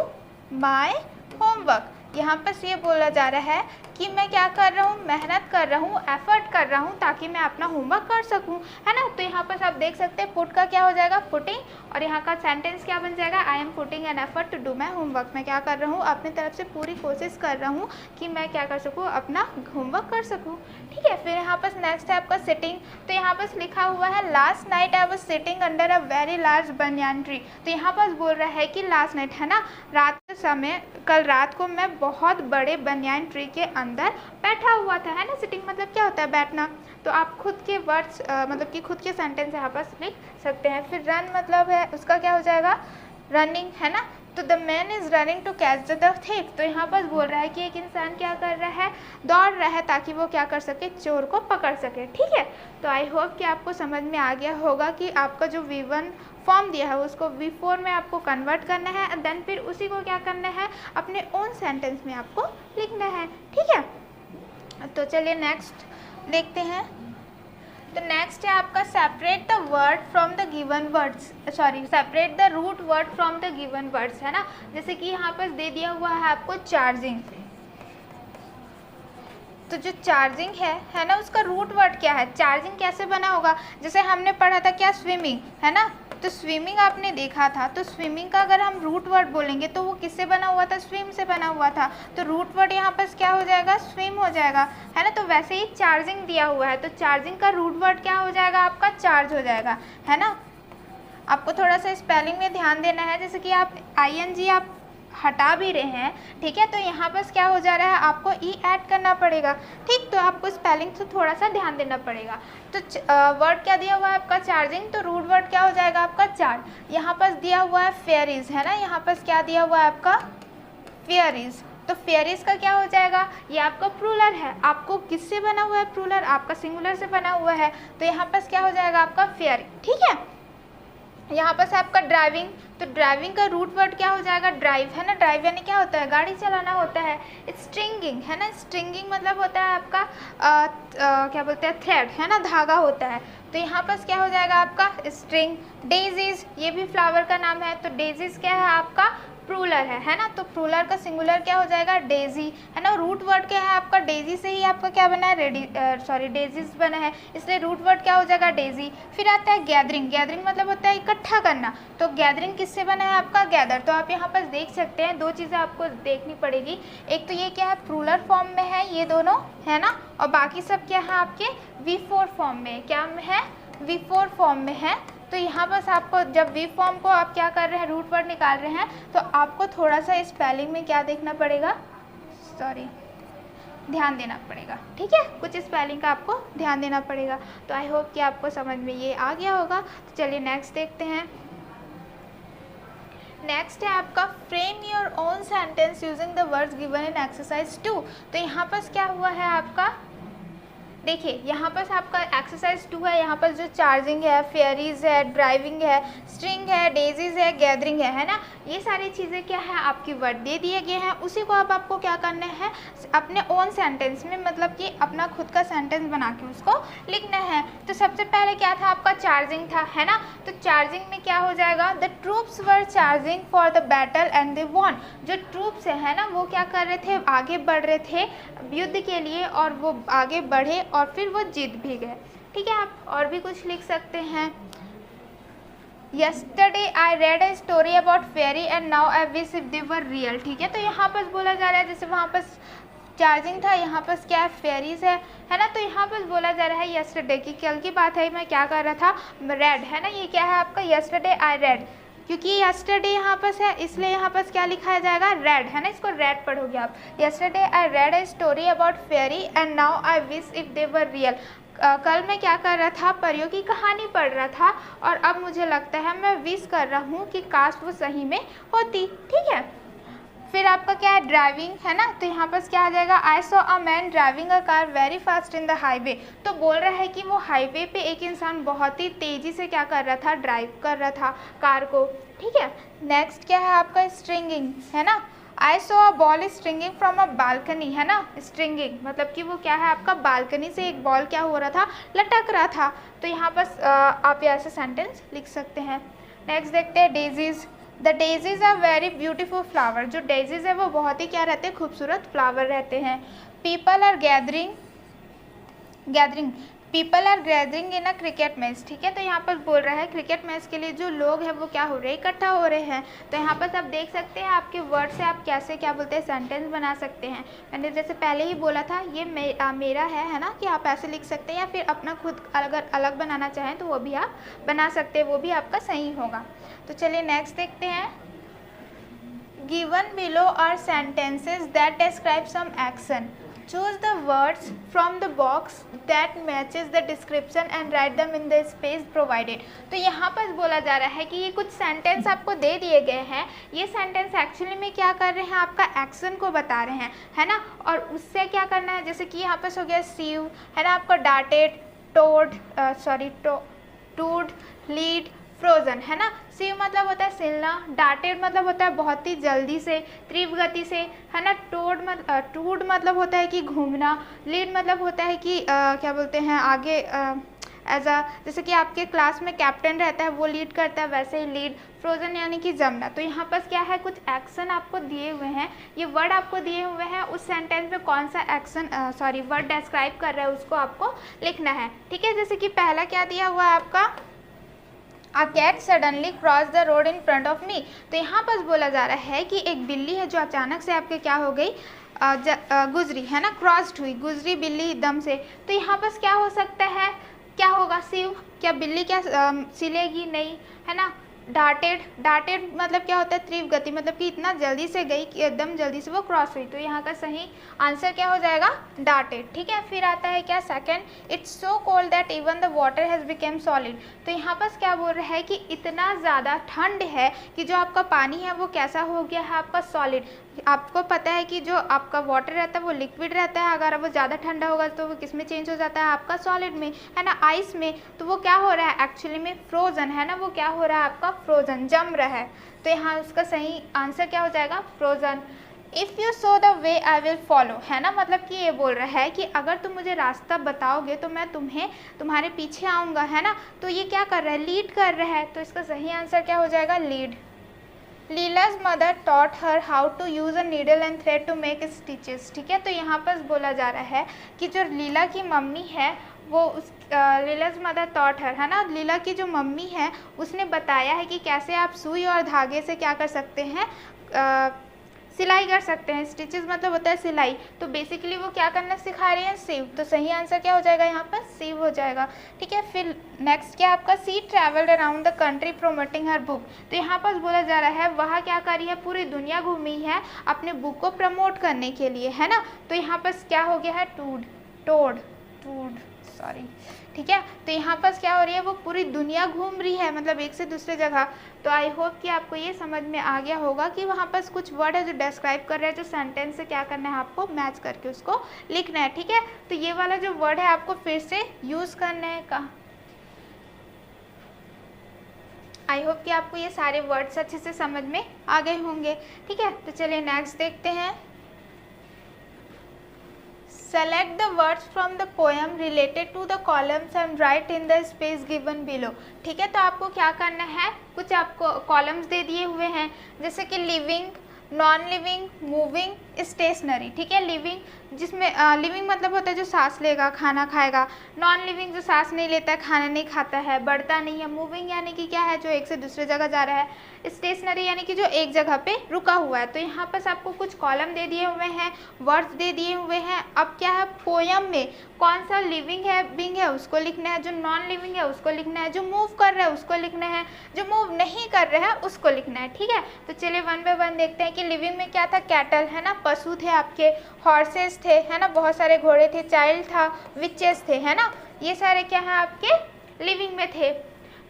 my homework. यहाँ पर ये बोला जा रहा है कि मैं क्या कर रहा हूँ, मेहनत कर रहा हूँ, एफर्ट कर रहा हूँ ताकि मैं अपना होमवर्क कर सकूँ, है ना। तो यहाँ पर आप देख सकते हैं पुट का क्या हो जाएगा, पुटिंग, और यहाँ का सेंटेंस क्या बन जाएगा, I am putting an effort to do my homework. मैं क्या कर रहा हूँ, अपनी तरफ से पूरी कोशिश कर रहा हूँ कि मैं क्या कर सकूँ, अपना होमवर्क कर सकूँ। ठीक है, फिर यहाँ पर नेक्स्ट है आपका सिटिंग। तो यहाँ पर लिखा हुआ है last night I was sitting under a very large banyan tree. तो यहाँ पर बोल रहा है कि लास्ट नाइट, है ना, रात के समय, कल रात को मैं बहुत बड़े बनियान ट्री के अंदर बैठा हुआ था, है ना। सिटिंग मतलब क्या होता है, बैठना। तो आप खुद के वर्ड्स मतलब कि खुद के सेंटेंस यहाँ पर लिख सकते हैं। फिर रन मतलब है, उसका क्या हो जाएगा, रनिंग, है ना। तो the man is running to catch the thief. तो यहाँ पर बोल रहा है कि एक इंसान क्या कर रहा है, दौड़ रहा है ताकि वो क्या कर सके, चोर को पकड़ सके। ठीक है, तो आई होप कि आपको समझ में आ गया होगा कि आपका जो V1 फॉर्म दिया है उसको V4 में आपको कन्वर्ट करना है, एंड देन फिर उसी को क्या करना है, अपने ओन सेंटेंस में आपको लिखना है। ठीक है, तो चलिए नेक्स्ट देखते हैं। तो नेक्स्ट है आपका separate the word from the given words, separate the root word from the given words, है ना। जैसे कि यहाँ पर दे दिया हुआ है आपको चार्जिंग, तो जो चार्जिंग है ना, उसका रूट वर्ड क्या है, चार्जिंग कैसे बना होगा। जैसे हमने पढ़ा था क्या, स्विमिंग, है ना, तो स्विमिंग आपने देखा था, तो स्विमिंग का अगर हम रूट वर्ड बोलेंगे तो वो किससे बना हुआ था, स्विम से बना हुआ था। तो रूट वर्ड यहाँ पर क्या हो जाएगा, स्विम हो जाएगा, है ना। तो वैसे ही चार्जिंग दिया हुआ है, तो चार्जिंग का रूट वर्ड क्या हो जाएगा, आपका चार्ज हो जाएगा, है ना। आपको थोड़ा सा स्पेलिंग में ध्यान देना है, जैसे कि आप ING आप हटा भी रहे हैं, ठीक है, तो यहाँ पर क्या हो जा रहा है, आपको ई ऐड करना पड़ेगा। ठीक, तो आपको स्पेलिंग से थोड़ा सा ध्यान देना पड़ेगा। तो वर्ड क्या दिया हुआ है आपका, चार्जिंग, तो रूट वर्ड क्या हो जाएगा आपका, चार्ज। यहाँ पर दिया हुआ है फेयरीज, है ना, यहाँ पर क्या दिया हुआ है आपका, फेयरीज। तो फेयरीज का क्या हो जाएगा, ये आपका प्लूरल है। आपको किससे बना हुआ है, प्लूरल आपका सिंगुलर से बना हुआ है, तो यहाँ पर क्या हो जाएगा आपका फेयरी। ठीक है, यहाँ पर से आपका ड्राइविंग, तो ड्राइविंग का रूट वर्ड क्या हो जाएगा, ड्राइव, है ना। ड्राइव यानी क्या होता है, गाड़ी चलाना होता है। स्ट्रिंगिंग, है ना, स्ट्रिंगिंग मतलब होता है आपका क्या बोलते हैं, थ्रेड, है ना, धागा होता है। तो यहाँ पर क्या हो जाएगा आपका स्ट्रिंग। डेजीज, ये भी फ्लावर का नाम है, तो डेजीज क्या है आपका प्रूलर है ना। तो प्रूलर का सिंगुलर क्या हो जाएगा, डेजी, है ना। रूट वर्ड क्या है आपका, डेजी से ही आपका क्या बना है, डेजीज बना है, इसलिए रूट वर्ड क्या हो जाएगा, डेजी। फिर आता है गैदरिंग, गैदरिंग मतलब होता है इकट्ठा करना, तो गैदरिंग किससे बना है आपका, गैदर। तो आप यहाँ पर देख सकते हैं दो चीज़ें आपको देखनी पड़ेगी, एक तो ये क्या है प्रूलर फॉर्म में है ये दोनों, है ना, और बाकी सब क्या है आपके V4 फॉर्म में, क्या है, V4 फॉर्म में है। तो यहाँ बस आपको जब V फॉर्म को आप क्या कर रहे हैं, रूट वर्ड निकाल रहे हैं, तो आपको थोड़ा सा स्पेलिंग में क्या देखना पड़ेगा, ध्यान देना पड़ेगा, ठीक है, कुछ स्पेलिंग का आपको ध्यान देना पड़ेगा। तो आई होप कि आपको समझ में ये आ गया होगा। तो चलिए नेक्स्ट देखते हैं। नेक्स्ट है आपका frame your own sentence using the words given in exercise 2। तो यहाँ पर क्या हुआ है आपका, देखिए यहाँ पर आपका एक्सरसाइज 2 है, यहाँ पर जो चार्जिंग है, फेयरीज है, ड्राइविंग है, स्ट्रिंग है, डेजीज है, गैदरिंग है ना, ये सारी चीज़ें क्या है आपकी वर्ड दे दिए गए हैं, उसी को अब आपको क्या करना है अपने ओन सेंटेंस में, मतलब कि अपना खुद का सेंटेंस बना के उसको लिखना है। तो सबसे पहले क्या था आपका, चार्जिंग था, है ना। तो चार्जिंग में क्या हो जाएगा, the troops were charging for the battle and they won. जो ट्रूप्स है ना वो क्या कर रहे थे, आगे बढ़ रहे थे युद्ध के लिए, और वो आगे बढ़े और फिर वो जीत भी गए, ठीक है। आप और भी कुछ लिख सकते हैं, Yesterday I read a story about fairy and now I wish if they were real, ठीक है। तो यहाँ पर बोला जा रहा है, जैसे वहाँ पर चार्जिंग था, यहाँ पर क्या है, फेरीज है ना। तो यहाँ पर बोला जा रहा है yesterday की, कल की बात है, मैं क्या कर रहा था, रेड, है ना, ये क्या है आपका yesterday I read, क्योंकि yesterday यहाँ पर है इसलिए यहाँ पर क्या लिखा जाएगा, रेड, है ना, इसको रेड पढ़ोगे आप। yesterday I read a story about fairy and now I wish if they were real। कल मैं क्या कर रहा था, परियों की कहानी पढ़ रहा था, और अब मुझे लगता है मैं विश कर रहा हूँ कि काश वो सही में होती, ठीक है। फिर आपका क्या है, ड्राइविंग, है ना। तो यहाँ पर क्या आ जाएगा, I saw a man driving a car very fast in the highway. तो बोल रहा है कि वो हाईवे पे एक इंसान बहुत ही तेज़ी से क्या कर रहा था, ड्राइव कर रहा था कार को, ठीक है। नेक्स्ट क्या है आपका, स्ट्रिंगिंग, है ना। I saw a ball stringing from a balcony, है ना। स्ट्रिंगिंग मतलब कि वो क्या है आपका, बालकनी से एक बॉल क्या हो रहा था, लटक रहा था। तो यहाँ पर आप ऐसे सेंटेंस लिख सकते हैं। नेक्स्ट देखते हैं daisies. The daisies are very beautiful flower. जो डेजीज है वो बहुत ही क्या रहते हैं, खूबसूरत फ्लावर रहते हैं। People are gathering people are gathering in a cricket match, ठीक है। तो यहाँ पर बोल रहा है क्रिकेट मैच के लिए जो लोग हैं वो क्या हो रहे हैं, इकट्ठा हो रहे हैं। तो यहाँ पर आप देख सकते हैं आपके वर्ड से आप कैसे क्या बोलते हैं, सेंटेंस बना सकते हैं। मैंने जैसे पहले ही बोला था ये मेरा है ना, कि आप ऐसे लिख सकते हैं, या फिर अपना खुद अगर अलग बनाना चाहें तो वो भी आप बना सकते हैं, वो भी आपका सही होगा। तो चलिए नेक्स्ट देखते हैं। Given below are sentences that describe some action. Choose the words from the box that matches the description and write them in the space provided। तो यहाँ पर बोला जा रहा है कि ये कुछ सेंटेंस आपको दे दिए गए हैं, ये सेंटेंस एक्चुअली में क्या कर रहे हैं, आपका एक्शन को बता रहे हैं, है ना। और उससे क्या करना है, जैसे कि यहाँ पर हो गया सीव, है ना, आपका डाटेड, टूड, लीड, फ्रोजन, है ना। सीव मतलब होता है सिलना, डाटेड मतलब होता है बहुत ही जल्दी से, तीव्र गति से, है ना। टूड मतलब होता है कि घूमना, लीड मतलब होता है कि क्या बोलते हैं आगे जैसे कि आपके क्लास में कैप्टन रहता है वो लीड करता है, वैसे ही लीड। फ्रोजन यानी कि जमना। तो यहाँ पर क्या है, कुछ एक्शन आपको दिए हुए हैं, ये वर्ड आपको दिए हुए हैं, उस सेंटेंस में कौन सा एक्शन वर्ड डिस्क्राइब कर रहा है उसको आपको लिखना है, ठीक है। जैसे कि पहला क्या दिया हुआ है आपका, A cat suddenly crossed the road in front of me। तो यहाँ पर बोला जा रहा है कि एक बिल्ली है जो अचानक से आपके क्या हो गई, गुजरी, है ना, क्रॉस्ड हुई, गुजरी बिल्ली एकदम से। तो यहाँ पर क्या हो सकता है, क्या होगा, सीव, क्या बिल्ली क्या सिलेगी, नहीं, है ना। डाटेड मतलब क्या होता है, तीव्र गति, मतलब कि इतना जल्दी से गई कि एकदम जल्दी से वो क्रॉस हुई। तो यहाँ का सही आंसर क्या हो जाएगा, डाटेड, ठीक है। फिर आता है क्या, second, it's so cold that even the water has became solid. तो यहाँ पर क्या बोल रहा है कि इतना ज़्यादा ठंड है कि जो आपका पानी है वो कैसा हो गया है, आपका सॉलिड। आपको पता है कि जो आपका वाटर रहता है वो लिक्विड रहता है, अगर वो ज़्यादा ठंडा होगा तो वो किस में चेंज हो जाता है, आपका सॉलिड में, है ना, आइस में। तो वो क्या हो रहा है एक्चुअली में, फ्रोजन, है ना, वो क्या हो रहा है आपका, फ्रोजन, जम रहा है। तो यहाँ उसका सही आंसर क्या हो जाएगा, frozen. If you show the way I will follow, है ना, मतलब कि ये बोल रहा है कि अगर तुम मुझे रास्ता बताओगे तो मैं तुम्हारे पीछे आऊँगा, है ना। तो ये क्या कर रहा है, लीड कर रहा है। तो इसका सही आंसर क्या हो जाएगा, lead. Leela's mother taught her how to use a needle and thread to make stitches. ठीक है, तो यहाँ पर बोला जा रहा है कि जो लीला की मम्मी है वो उस लीलाज मदर टॉट हर, है ना, लीला की जो मम्मी है उसने बताया है कि कैसे आप सुई और धागे से क्या कर सकते हैं, सिलाई कर सकते हैं। स्टिचेस मतलब होता है सिलाई, तो बेसिकली वो क्या करना सिखा रही है, सीव। तो सही आंसर क्या हो जाएगा यहाँ पर, सीव हो जाएगा। ठीक है, फिर नेक्स्ट क्या आपका, she travelled around the country promoting her book. तो यहाँ पर बोला जा रहा है वह क्या कर रही है, पूरी दुनिया घूमी है अपने बुक को प्रमोट करने के लिए, है ना। तो यहाँ पर क्या हो गया है, टूड सॉरी। ठीक है, तो यहाँ पर क्या हो रही है, वो पूरी दुनिया घूम रही है, मतलब एक से दूसरे जगह। तो आई होप कि आपको ये समझ में आ गया होगा कि वहाँ पर कुछ वर्ड है जो डिस्क्राइब कर रहे हैं, जो सेंटेंस से क्या करना है, आपको मैच करके उसको लिखना है। ठीक है, तो ये वाला जो वर्ड है आपको फिर से यूज़ करना है का। आई होप कि आपको ये सारे वर्ड्स अच्छे से समझ में आ गए होंगे। ठीक है, तो चलिए नेक्स्ट देखते हैं। Select the words from the poem related to the columns and write in the space given below। ठीक है, तो आपको क्या करना है, कुछ आपको कॉलम्स दे दिए हुए हैं, जैसे कि living, non living, moving, stationary. ठीक है, लिविंग जिसमें लिविंग मतलब होता है जो सांस लेगा, खाना खाएगा। नॉन लिविंग जो सांस नहीं लेता है, खाना नहीं खाता है, बढ़ता नहीं है। मूविंग यानी कि क्या है, जो एक से दूसरे जगह जा रहा है। स्टेशनरी यानी कि जो एक जगह पे रुका हुआ है। तो यहाँ पर आपको कुछ कॉलम दे दिए हुए हैं, वर्ड्स दे दिए हुए हैं। अब क्या है, पोयम में कौन सा लिविंग है, बिंग है, उसको लिखना है। जो नॉन लिविंग है उसको लिखना है। जो मूव कर रहा है उसको लिखना है। जो मूव नहीं कर रहा है उसको लिखना है। ठीक है, तो चलिए वन बाय वन देखते हैं कि लिविंग में क्या था, कैटल, है ना, पशु थे आपके, हॉर्सेस थे, है ना, बहुत सारे घोड़े थे, चाइल्ड था, विचेस थे, है ना, ये सारे क्या है आपके लिविंग में थे।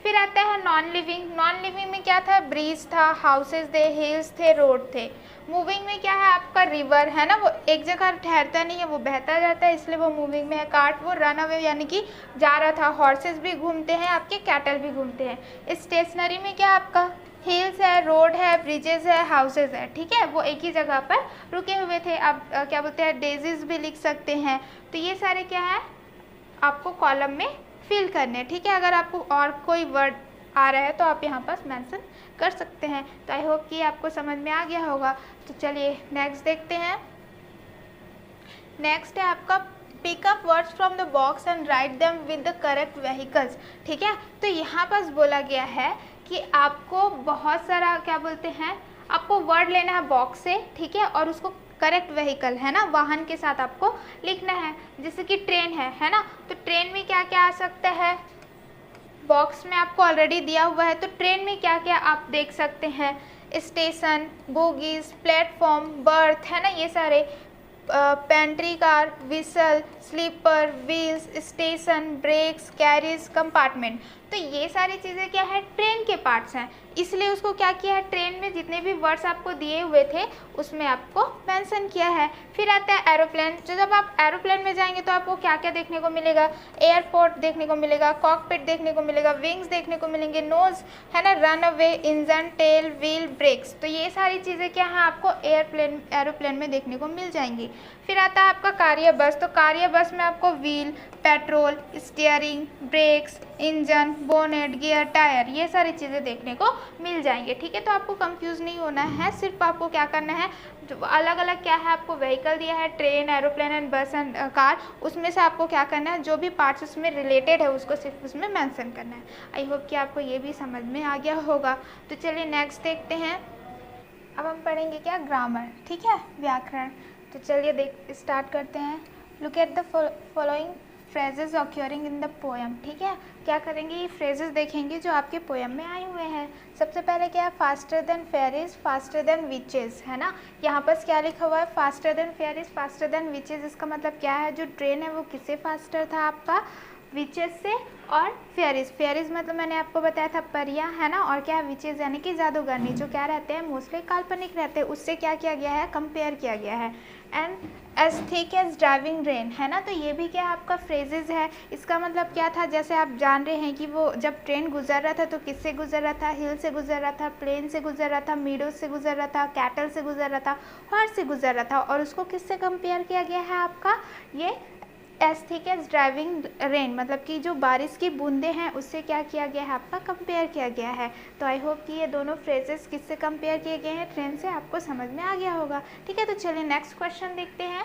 फिर आता है नॉन लिविंग। नॉन लिविंग में क्या था, ब्रिज था, हाउसेस थे, हिल्स थे, रोड थे। मूविंग में क्या है आपका, रिवर, है ना, वो एक जगह ठहरता नहीं है, वो बहता जाता है, इसलिए वो मूविंग में है। कार्ट वो रन अवे यानी कि जा रहा था। हॉर्सेस भी घूमते हैं आपके, कैटल भी घूमते हैं। स्टेशनरी में क्या आपका, हिल्स है, रोड है, ब्रिजेस है, हाउसेज है। ठीक है, वो एक ही जगह पर रुके हुए थे। आप क्या बोलते हैं, डेजिज भी लिख सकते हैं। तो ये सारे क्या है आपको कॉलम में फिल करने। ठीक है, अगर आपको और कोई वर्ड आ रहा है तो आप यहाँ पर मेंशन कर सकते हैं। तो आई होप कि आपको समझ में आ गया होगा। तो चलिए नेक्स्ट देखते हैं। नेक्स्ट है आपका pick up words from the box and write them with the correct vehicles. ठीक है, तो यहाँ पर बोला गया है कि आपको बहुत सारा क्या बोलते हैं, आपको वर्ड लेना है बॉक्स से। ठीक है, और उसको करेक्ट व्हीकल, है ना, वाहन के साथ आपको लिखना है। जैसे कि ट्रेन है ना, तो ट्रेन में क्या क्या आ सकता है, बॉक्स में आपको ऑलरेडी दिया हुआ है। तो ट्रेन में क्या क्या आप देख सकते हैं, स्टेशन, बोगीज, प्लेटफॉर्म, बर्थ, है ना, ये सारे। Pantry car, whistle, sleeper, wheels, station, brakes, carriage, compartment. तो ये सारी चीज़ें क्या है, ट्रेन के पार्ट्स हैं, इसलिए उसको क्या किया है, ट्रेन में जितने भी वर्ड्स आपको दिए हुए थे उसमें आपको मेंशन किया है। फिर आता है एरोप्लेन। तो जब आप एरोप्लेन में जाएंगे तो आपको क्या क्या देखने को मिलेगा, एयरपोर्ट देखने को मिलेगा, कॉकपिट देखने को मिलेगा, विंग्स देखने को मिलेंगे, नोज, है ना, run away, engine, tail, wheel, brakes. तो ये सारी चीज़ें क्या है आपको एरोप्लेन में देखने को मिल जाएंगी। फिर आता है आपका कार्य बस। तो कार्य बस में आपको wheel, petrol, steering, brakes, engine, bonnet, gear, tyre, ये सारी चीज़ें देखने को मिल जाएंगे। ठीक है, तो आपको कंफ्यूज नहीं होना है, सिर्फ आपको क्या करना है, जो अलग अलग क्या है आपको व्हीकल दिया है, ट्रेन, एरोप्लेन एंड बस एंड कार, उसमें से आपको क्या करना है, जो भी पार्ट्स उसमें रिलेटेड है उसको सिर्फ उसमें मेंशन करना है। आई होप कि आपको ये भी समझ में आ गया होगा। तो चलिए नेक्स्ट देखते हैं। अब हम पढ़ेंगे क्या, ग्रामर। ठीक है, व्याकरण। तो चलिए स्टार्ट करते हैं। Look at the following phrases occurring in the poem. ठीक है, क्या करेंगे, ये फ्रेजेस देखेंगे जो आपके पोएम में आए हुए हैं। सबसे पहले क्या है, faster than fairies, faster than witches, है ना। यहाँ पर क्या लिखा हुआ है, faster than fairies, faster than witches. इसका मतलब क्या है, जो ट्रेन है वो किससे फास्टर था आपका, विचेस से। और फेयरिज मतलब मैंने आपको बताया था परियां, है ना। और क्या है, विचेस यानी कि जादूगरनी, जो क्या रहते हैं, मोस्टली काल्पनिक रहते हैं, उससे क्या किया गया है, कंपेयर किया गया है। And as thick as driving rain, है ना। तो ये भी क्या आपका फ्रेजेज है। इसका मतलब क्या था, जैसे आप जान रहे हैं कि वो जब ट्रेन गुजर रहा था तो किससे गुजर रहा था, हिल से गुजर रहा था, प्लेन से गुजर रहा था, मीडोज से गुजर रहा था, कैटल से गुजर रहा था, हॉर्स से गुजर रहा था। और उसको किससे कंपेयर किया गया है, आपका ये as thick as driving rain, मतलब कि जो बारिश की बूंदें हैं उससे क्या किया गया है, आपका कंपेयर किया गया है। तो आई होप कि ये दोनों फ्रेजेस किससे कंपेयर किए गए हैं, ट्रेन से, आपको समझ में आ गया होगा। ठीक है, तो चलिए नेक्स्ट क्वेश्चन देखते हैं।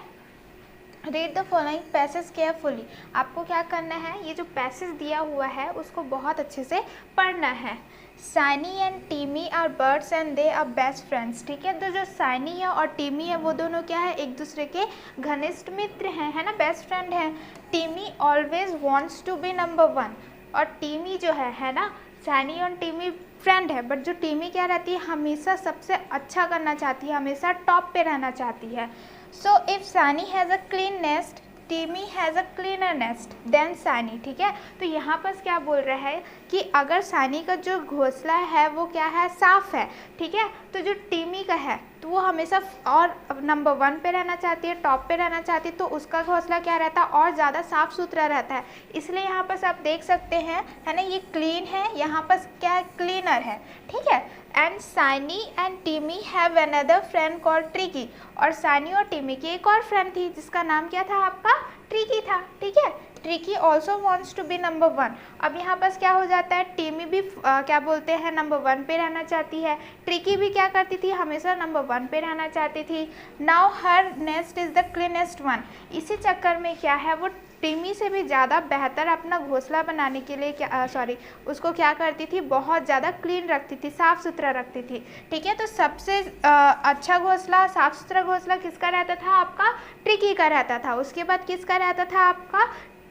Read the following passage carefully. आपको क्या करना है, ये जो पैसेज दिया हुआ है उसको बहुत अच्छे से पढ़ना है। Sunny and Timmy are birds and they are best friends. ठीक है, तो जो साइनी है और टीमी है वो दोनों क्या है, एक दूसरे के घनिष्ठ मित्र हैं, है ना, बेस्ट फ्रेंड हैं। Timmy always wants to be number 1, और टीमी जो है ना, साइनी और टीमी फ्रेंड है, बट जो टीमी क्या रहती है, हमेशा सबसे अच्छा करना चाहती है, हमेशा टॉप पे रहना चाहती है। So if Sunny has a clean nest, Timmy has a cleaner nest than Sunny. ठीक है, तो यहाँ पर क्या बोल रहा है कि अगर सानी का जो घोंसला है वो क्या है, साफ़ है। ठीक है, तो जो टीमी का है तो वो हमेशा और नंबर 1 पे रहना चाहती है, टॉप पे रहना चाहती है, तो उसका घोंसला क्या रहता है, और ज़्यादा साफ़ सुथरा रहता है। इसलिए यहाँ पर आप देख सकते हैं, है ना, ये क्लीन है, यहाँ पर क्या है, क्लीनर है। ठीक है, and Sunny and Timmy have another friend called Tricky, और सानी और टीमी की एक और फ्रेंड थी जिसका नाम क्या था, आपका ट्रिकी था। ठीक है, tricky also wants to be number 1। अब यहाँ पर क्या हो जाता है, टीमी भी क्या बोलते हैं, नंबर 1 पे रहना चाहती है, ट्रिकी भी क्या करती थी, हमेशा नंबर 1 पे रहना चाहती थी। Now her nest is the cleanest one. इसी चक्कर में क्या है, वो टीमी से भी ज़्यादा बेहतर अपना घोंसला बनाने के लिए उसको क्या करती थी, बहुत ज़्यादा क्लीन रखती थी, साफ़ सुथरा रखती थी। ठीक है, तो सबसे अच्छा घोंसला, साफ़ सुथरा घोंसला किसका रहता था, आपका ट्रिकी का रहता था। उसके बाद किसका रहता था, आपका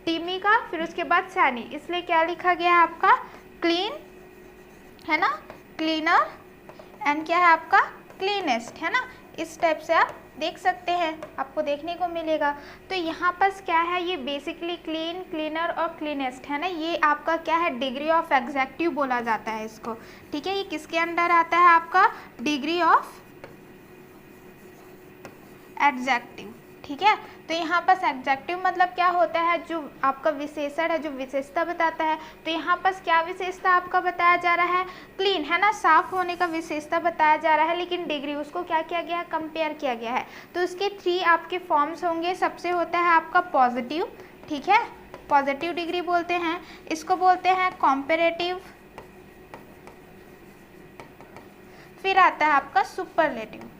टीमी का, फिर उसके बाद सानी। इसलिए क्या लिखा गया है, आपका क्लीन, है ना, क्लीनर, एंड क्या है आपका क्लीनेस्ट, है ना। इस टाइप से आप देख सकते हैं, आपको देखने को मिलेगा। तो यहाँ पर क्या है, ये बेसिकली क्लीन, क्लीनर और क्लीनेस्ट, है ना, ये आपका क्या है, डिग्री ऑफ एग्जेक्टिव बोला जाता है इसको। ठीक है, ये किसके अंडर आता है, आपका डिग्री ऑफ एडजेक्टिव। ठीक है, तो यहाँ पर एडजेक्टिव मतलब क्या होता है, जो आपका विशेषण है, जो विशेषता बताता है। तो यहाँ पर क्या विशेषता आपका बताया जा रहा है, क्लीन, है ना, साफ होने का विशेषता बताया जा रहा है, लेकिन डिग्री उसको क्या किया गया है, कंपेयर किया गया है। तो उसके 3 आपके फॉर्म्स होंगे। सबसे होता है आपका पॉजिटिव, ठीक है, पॉजिटिव डिग्री बोलते हैं, इसको बोलते हैं कॉम्पेरेटिव, फिर आता है आपका सुपरलेटिव।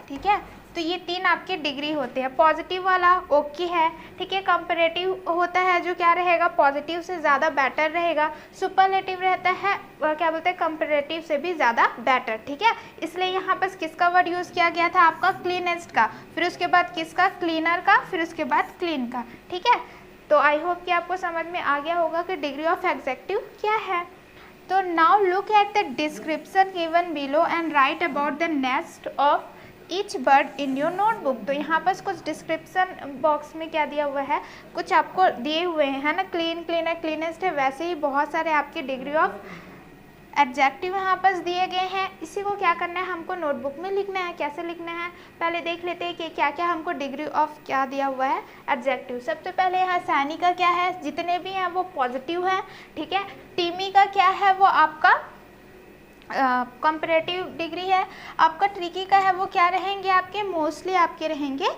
ठीक है, तो ये 3 आपके डिग्री होते हैं। पॉजिटिव वाला ओके है, ठीक है, कंपैरेटिव होता है जो क्या रहेगा, पॉजिटिव से ज़्यादा बेटर रहेगा। सुपरलेटिव रहता है क्या बोलते हैं, कंपैरेटिव से भी ज़्यादा बेटर। ठीक है, इसलिए यहाँ पर किसका वर्ड यूज़ किया गया था, आपका क्लीनेस्ट का, फिर उसके बाद किसका, क्लीनर का, फिर उसके बाद क्लीन का। ठीक है, तो आई होप कि आपको समझ में आ गया होगा कि डिग्री ऑफ एग्जेक्टिव क्या है। तो now look at the description given below and right about the nest of each bird in your notebook. तो यहाँ पर कुछ डिस्क्रिप्शन बॉक्स में क्या दिया हुआ है, कुछ आपको दिए हुए हैं, है ना, क्लीन, क्लीनर, क्लीनेस्ट है, वैसे ही बहुत सारे आपके डिग्री ऑफ एडजेक्टिव यहाँ पर दिए गए हैं। इसी को क्या करना है, हमको नोटबुक में लिखना है। कैसे लिखना है, पहले देख लेते हैं कि क्या क्या हमको डिग्री ऑफ क्या दिया हुआ है, एडजेक्टिव। सबसे पहले यहाँ सानी का क्या है, जितने भी हैं वो पॉजिटिव हैं। ठीक है, टीमी का क्या है, वो आपका कंपैरेटिव डिग्री है। आपका ट्रिकी का है वो क्या रहेंगे, आपके मोस्टली आपके रहेंगे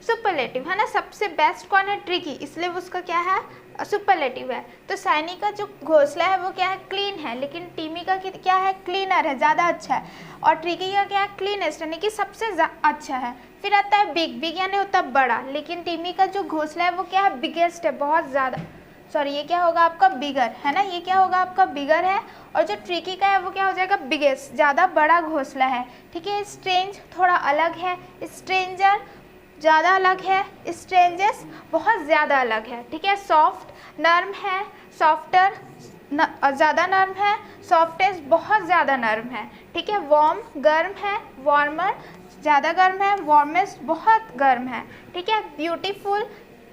सुपरलेटिव, है ना। सबसे बेस्ट कौन है, ट्रिकी, इसलिए उसका क्या है, सुपरलेटिव है। तो साइनी का जो घोंसला है वो क्या है, क्लीन है, लेकिन टीमी का क्या है, क्लीनर है, ज़्यादा अच्छा है। और ट्रिकी का क्या है, क्लीनेस्ट, यानी कि सबसे अच्छा है। फिर आता है बिग, बिग यानी होता है बड़ा, लेकिन टीमी का जो घोंसला है वो क्या है, बिगेस्ट है, बहुत ज़्यादा, सॉरी ये क्या होगा आपका बिगर, है ना, ये क्या होगा आपका बिगर है। और जो ट्रिकी का है वो क्या हो जाएगा, बिगेस्ट, ज़्यादा बड़ा घोंसला है। ठीक है, स्ट्रेंज थोड़ा अलग है, स्ट्रेंजर ज़्यादा अलग है, स्ट्रेंजेस बहुत ज़्यादा अलग है। ठीक है, सॉफ्ट नर्म है, सॉफ्टर ज़्यादा नर्म है, सॉफ्टेस्ट बहुत ज़्यादा नर्म है। ठीक है, वार्म गर्म है, वार्मर ज़्यादा गर्म है, वार्मेस्ट बहुत गर्म है। ठीक है, ब्यूटीफुल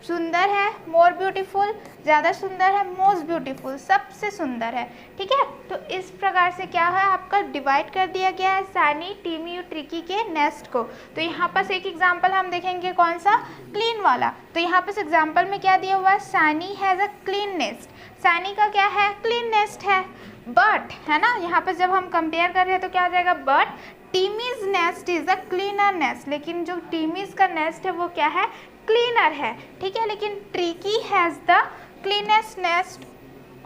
सुंदर है, मोर ब्यूटीफुल ज़्यादा सुंदर है, मोस्ट ब्यूटीफुल सबसे सुंदर है। ठीक है, तो इस प्रकार से क्या है, आपका डिवाइड कर दिया गया है सानी, टीमी और ट्रिकी के नेस्ट को। तो यहाँ पर एक एग्जांपल हम देखेंगे, कौन सा, क्लीन वाला। तो यहाँ पर एग्जांपल में क्या दिया हुआ है, सानी हैज़ अ क्लीन नेस्ट, सानी का क्या है, क्लीन नेस्ट है। बट, है ना, यहाँ पर जब हम कंपेयर कर रहे हैं तो क्या आ जाएगा, but Timmy's nest is a cleaner nest, लेकिन जो टीमीज का नेस्ट है वो क्या है, क्लीनर है, ठीक है। लेकिन tricky has the cleanest nest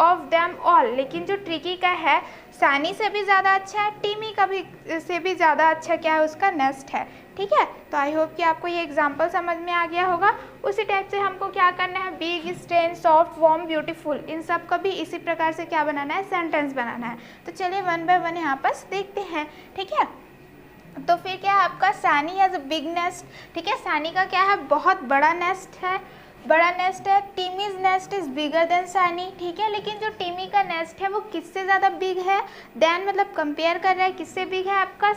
of them all, लेकिन जो ट्रिकी का है सैनी से भी ज़्यादा अच्छा है, टिमी का भी से भी ज़्यादा अच्छा क्या है उसका नेस्ट है, ठीक है। तो आई होप कि आपको ये एग्जांपल समझ में आ गया होगा। उसी टाइप से हमको क्या करना है, big, strong, soft, warm, beautiful, इन सब का भी इसी प्रकार से क्या बनाना है, सेंटेंस बनाना है। तो चलिए वन बाय वन यहाँ पर देखते हैं, ठीक है। तो फिर क्या है आपका Saini has a big nest, ठीक है। सैनी का क्या है, बहुत बड़ा नेस्ट है, बड़ा नेस्ट है। Timmy's nest is bigger than Sunny, ठीक है। लेकिन जो टिमी का नेस्ट है वो किससे ज़्यादा बिग है, देन मतलब कंपेयर कर रहा है किससे बिग है आपका,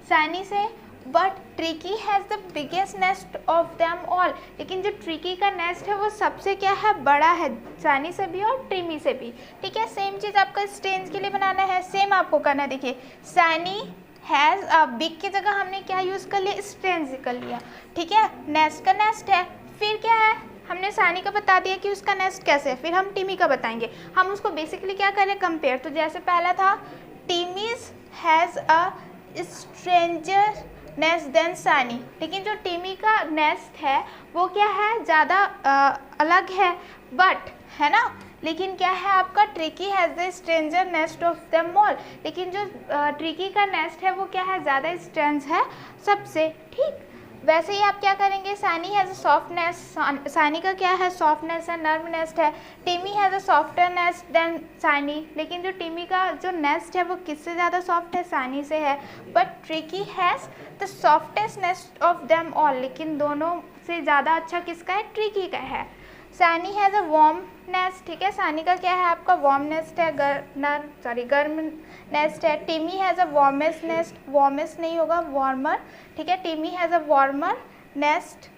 सैनी से। But tricky has the biggest nest of them all, लेकिन जो ट्रिकी का नेस्ट है वो सबसे क्या है, बड़ा है, सैनी से भी और टिमी से भी, ठीक है। सेम चीज़ आपका स्ट्रेंज के लिए बनाना है, सेम आपको करना है। देखिए सैनी हैज़ बिग की जगह हमने क्या यूज़ कर लिया, स्ट्रेंज कर लिया, ठीक है। नेस्ट का नेस्ट है, फिर क्या है, हमने सैनी का बता दिया कि उसका नेस्ट कैसे है, फिर हम टिमी का बताएंगे। हम उसको बेसिकली क्या करें, कंपेयर। तो जैसे पहला था Timmy's has a stronger nest than Saini, लेकिन जो टिमी का नेस्ट है वो क्या है, ज़्यादा अलग है, बट है ना। लेकिन क्या है आपका, tricky has the stranger nest of them all, लेकिन जो ट्रिकी का नेस्ट है वो क्या है, ज़्यादा स्ट्रेंज है सबसे, ठीक। वैसे ही आप क्या करेंगे, Saini has a soft nest, Saini का क्या है, सॉफ्ट नेस्ट है, नर्व नेस्ट है। Timmy has a softer nest than Saini, लेकिन जो टिमी का जो नेस्ट है वो किससे ज़्यादा सॉफ्ट है, सैनी से है। But tricky has the softest nest of them all, लेकिन दोनों से ज़्यादा अच्छा किसका है, ट्रिकी का है। Saini has a warm nest, ठीक है। सैनी का क्या है आपका, वार्म नेस्ट है, गर्म नेस्ट है। Timmy has a warmest nest, warmest नहीं होगा, वार्मर, ठीक है। Timmy has a warmer nest,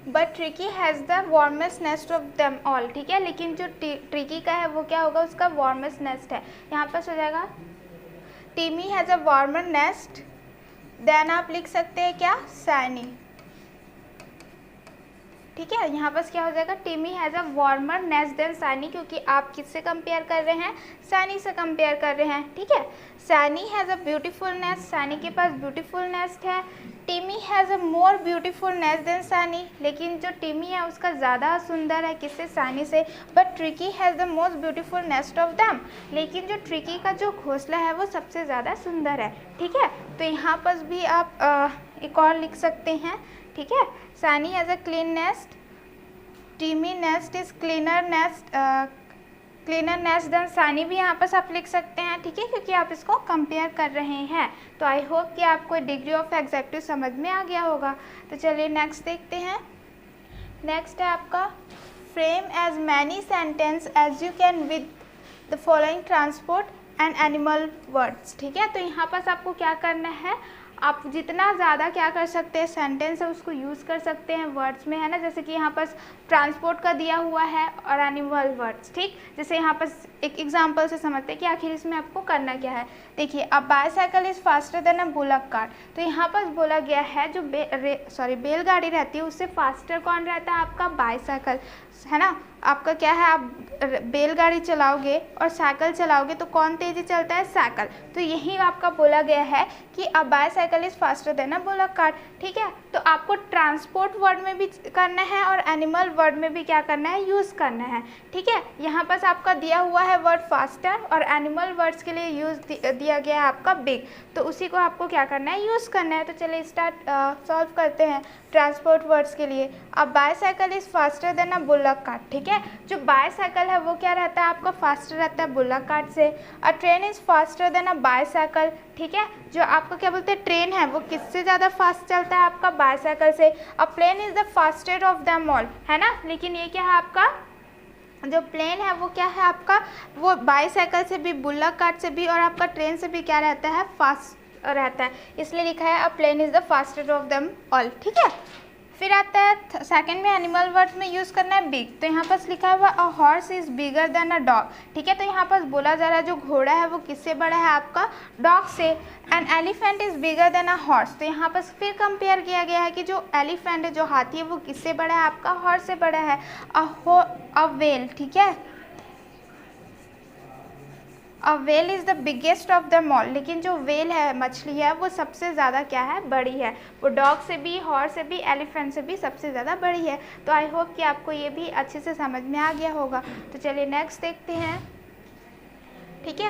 but tricky has the warmest nest of them all, ठीक है। लेकिन जो ट्रिकी का है वो क्या होगा, उसका वार्मेस्ट नेस्ट है। यहाँ पर हो जाएगा Timmy has a warmer nest, then आप लिख सकते हैं क्या, सैनी, ठीक है। यहाँ पर क्या हो जाएगा, Timmy has a warmer nest than Saini, क्योंकि आप किससे कंपेयर कर रहे हैं, सैनी से कंपेयर कर रहे हैं, ठीक है। Saini has a beautiful nest, Saini के पास ब्यूटीफुल नेस्ट है। Timmy has a more beautiful nest than Saini, लेकिन जो टिमी है उसका ज़्यादा सुंदर है किससे, सैनी से। But tricky has the most beautiful nest of them, लेकिन जो ट्रिकी का जो घोंसला है वो सबसे ज़्यादा सुंदर है, ठीक है। तो यहाँ पर भी आप एक और लिख सकते हैं, ठीक है। Saini has a clean nest, Timmy nest is cleaner nest than Sunny, भी यहाँ पर आप लिख सकते हैं, ठीक है, क्योंकि आप इसको कंपेयर कर रहे हैं। तो आई होप कि आपको डिग्री ऑफ एग्जैक्टिव समझ में आ गया होगा। तो चलिए नेक्स्ट देखते हैं। नेक्स्ट है आपका frame as many sentence as you can with the following transport and animal words, ठीक है। तो यहाँ पर आपको क्या करना है, आप जितना ज़्यादा क्या कर सकते हैं, सेंटेंस है उसको यूज़ कर सकते हैं वर्ड्स में, है ना। जैसे कि यहाँ पर ट्रांसपोर्ट का दिया हुआ है और एनिमल वर्ड्स, ठीक। जैसे यहाँ पर एक एग्जांपल से समझते हैं कि आखिर इसमें आपको करना क्या है। देखिए, अ bicycle is faster then a bullock cart, तो यहाँ पर बोला गया है जो बैलगाड़ी रहती है उससे फास्टर कौन रहता है, आपका बाईसाइकिल, है ना। आपका क्या है, आप बैलगाड़ी चलाओगे और साइकिल चलाओगे तो कौन तेज़ी चलता है, साइकिल। तो यही आपका बोला गया है कि अ bicycle is faster then a bullock cart, ठीक है। तो आपको ट्रांसपोर्ट वर्ड में भी करना है और एनिमल वर्ड में भी क्या करना है, यूज़ करना है, ठीक है। यहाँ पर आपका दिया हुआ है वर्ड फास्टर और एनिमल वर्ड्स के लिए यूज़ दिया गया है आपका बिग, तो उसी को आपको क्या करना है, यूज़ करना है। तो चलिए स्टार्ट सॉल्व करते हैं ट्रांसपोर्ट वर्ड्स के लिए। अ bicycle is faster then a bullock cart, ठीक है। जो बाईसाइकिल है वो क्या रहता है आपका, फास्टर रहता है बुलक कार्ट से। अ train is faster then a bicycle, ठीक है। जो आपका क्या बोलते हैं, ट्रेन है वो किससे ज़्यादा फास्ट चलता है, आपका बाईसाइकिल से। A plane is the fastest of them all, है ना। लेकिन ये क्या है आपका, जो प्लेन है वो क्या है आपका, वो बाईसाइकिल से भी, बुलक कार्ट से भी और आपका ट्रेन से भी क्या रहता है, फास्ट रहता है, इसलिए लिखा है a plane is the fastest of them all, ठीक है। फिर आता है सेकंड में एनिमल वर्ड्स में यूज़ करना है बिग, तो यहाँ पर लिखा हुआ a horse is bigger than a dog, ठीक है। तो यहाँ पर बोला जा रहा है जो घोड़ा है वो किससे बड़ा है, आपका डॉग से। An elephant is bigger than a horse, तो यहाँ पर फिर कंपेयर किया गया है कि जो एलिफेंट है, जो हाथी है, वो किससे बड़ा है, आपका हॉर्स से बड़ा है। अ व्हेल, ठीक है, a well is the biggest of the all, लेकिन जो वेल है, मछली है, वो सबसे ज़्यादा क्या है, बड़ी है। वो डॉग से भी, हॉर्स से भी, एलिफेंट से भी सबसे ज़्यादा बड़ी है। तो आई होप कि आपको ये भी अच्छे से समझ में आ गया होगा। तो चलिए नेक्स्ट देखते हैं। ठीक है,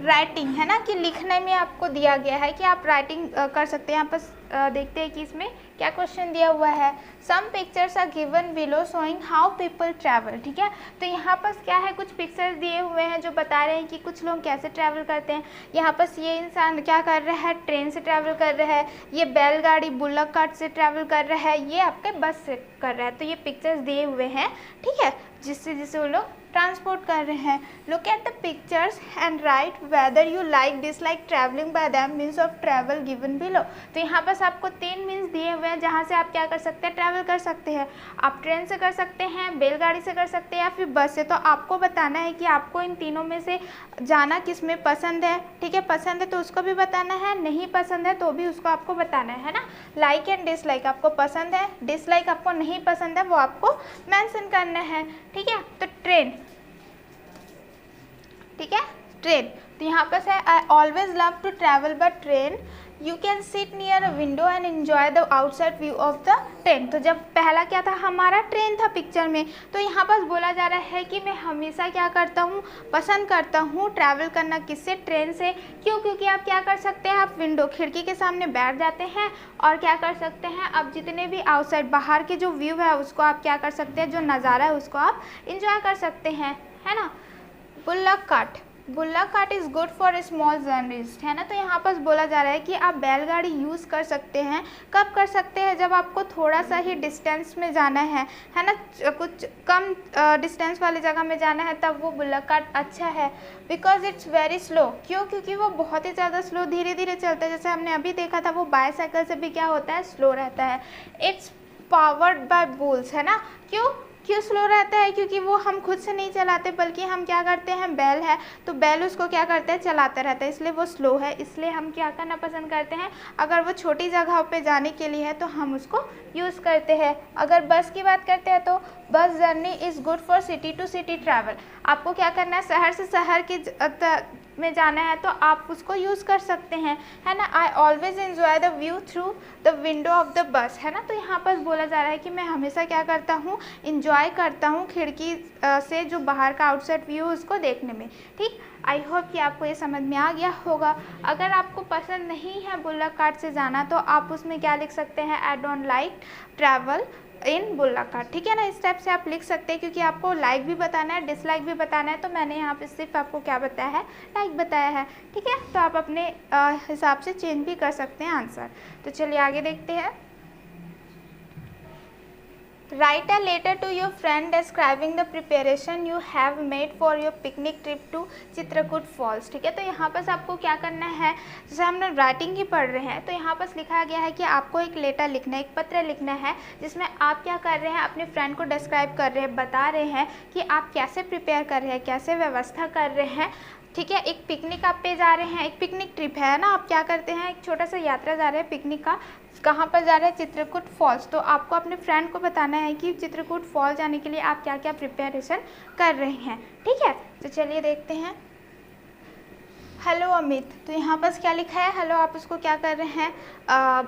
राइटिंग है ना, कि लिखने में आपको दिया गया है कि आप राइटिंग कर सकते हैं। यहाँ पर देखते हैं कि इसमें क्या क्वेश्चन दिया हुआ है। Some pictures are given below showing how people travel. ठीक है, तो यहाँ पर क्या है, कुछ पिक्चर्स दिए हुए हैं जो बता रहे हैं कि कुछ लोग कैसे ट्रैवल करते हैं। यहाँ पर ये इंसान क्या कर रहा है, ट्रेन से ट्रैवल कर रहा है, ये बैलगाड़ी बुल्लक कार्ट से ट्रैवल कर रहा है, ये आपके बस से कर रहा है। तो ये पिक्चर्स दिए हुए हैं, ठीक है, जिससे वो लोग ट्रांसपोर्ट कर रहे हैं। Look at the pictures and right whether you like dislike travelling by them, means of travel given below. तो यहाँ बस आपको 3 मीन्स दिए हुए हैं जहाँ से आप क्या कर सकते हैं, ट्रैवल कर सकते हैं। आप ट्रेन से कर सकते हैं, बैलगाड़ी से कर सकते हैं, या फिर बस से। तो आपको बताना है कि आपको इन तीनों में से जाना किस में पसंद है। ठीक है, पसंद है तो उसको भी बताना है, नहीं पसंद है तो भी उसको आपको बताना है ना। लाइक एंड डिसलाइक आपको पसंद है, डिसलाइक आपको नहीं पसंद है, वो आपको मेंशन करना है। ठीक है, तो ट्रेन, ठीक है, ट्रेन। तो यहाँ पर है I always love to travel by train, you can sit near a window and enjoy the outside view of the train. तो जब पहला क्या था, हमारा ट्रेन था पिक्चर में, तो यहाँ पर बोला जा रहा है कि मैं हमेशा क्या करता हूँ, पसंद करता हूँ ट्रैवल करना, किससे, ट्रेन से। क्यों? क्योंकि आप क्या कर सकते हैं, आप विंडो, खिड़की के सामने बैठ जाते हैं और क्या कर सकते हैं, आप जितने भी आउटसाइड बाहर के जो व्यू है उसको आप क्या कर सकते हैं, जो नज़ारा है उसको आप इंजॉय कर सकते हैं, है ना। Bullock cart, bullock cart is good for small journeys, है ना। तो यहाँ पर बोला जा रहा है कि आप बैलगाड़ी यूज़ कर सकते हैं। कब कर सकते हैं, जब आपको थोड़ा सा ही डिस्टेंस में जाना है ना, कुछ कम डिस्टेंस वाली जगह में जाना है, तब वो बुल्लक कार्ट अच्छा है। बिकॉज इट्स वेरी स्लो, क्यों? क्योंकि वो बहुत ही ज़्यादा स्लो, धीरे धीरे चलता है। जैसे हमने अभी देखा था, वो बाईसाइकिल से भी क्या होता है, स्लो रहता है। इट्स पावर्ड बाय बुल्स, है ना। क्यों स्लो रहता है? क्योंकि वो हम खुद से नहीं चलाते, बल्कि हम क्या करते हैं, बैल है तो बैल उसको क्या करता है, चलाता रहता है, इसलिए वो स्लो है। इसलिए हम क्या करना पसंद करते हैं, अगर वो छोटी जगह पे जाने के लिए है तो हम उसको यूज़ करते हैं। अगर बस की बात करते हैं तो bus journey is good for city to city travel. आपको क्या करना है, शहर से शहर के में जाना है तो आप उसको यूज़ कर सकते हैं, है ना। I always enjoy the view through the window of the bus, है ना। तो यहाँ पर बोला जा रहा है कि मैं हमेशा क्या करता हूँ, इंजॉय करता हूँ खिड़की से जो बाहर का आउटसाइड व्यू उसको देखने में। ठीक, आई होप कि आपको ये समझ में आ गया होगा। अगर आपको पसंद नहीं है बुल्लक कार्ट से जाना तो आप उसमें क्या लिख सकते हैं, I don't like travel in bullock cart. ठीक है ना, इस टाइप से आप लिख सकते हैं, क्योंकि आपको लाइक भी बताना है, डिसलाइक भी बताना है। तो मैंने यहाँ पे सिर्फ आपको क्या बताया है, लाइक बताया है। ठीक है, तो आप अपने हिसाब से चेंज भी कर सकते हैं आंसर। तो चलिए आगे देखते हैं। Write a letter to your friend describing the preparation you have made for your picnic trip to Chitrakoot falls. ठीक है, तो यहाँ पर आपको क्या करना है, जैसे हम लोग राइटिंग ही पढ़ रहे हैं तो यहाँ पर लिखा गया है कि आपको एक लेटर लिखना है, एक पत्र लिखना है, जिसमें आप क्या कर रहे हैं, अपने फ्रेंड को डिस्क्राइब कर रहे हैं, बता रहे हैं कि आप कैसे प्रिपेयर कर रहे हैं, कैसे व्यवस्था कर रहे हैं। ठीक है, एक पिकनिक आप पे जा रहे हैं, एक पिकनिक ट्रिप है ना, आप क्या करते हैं, एक छोटा सा यात्रा जा रहे हैं पिकनिक का। कहाँ पर जा रहे हैं, चित्रकूट फॉल्स। तो आपको अपने फ्रेंड को बताना है कि चित्रकूट फॉल्स जाने के लिए आप क्या क्या प्रिपरेशन कर रहे हैं। ठीक है, तो चलिए देखते हैं। हेलो अमित, तो यहाँ पर क्या लिखा है, हेलो, आप उसको क्या कर रहे हैं,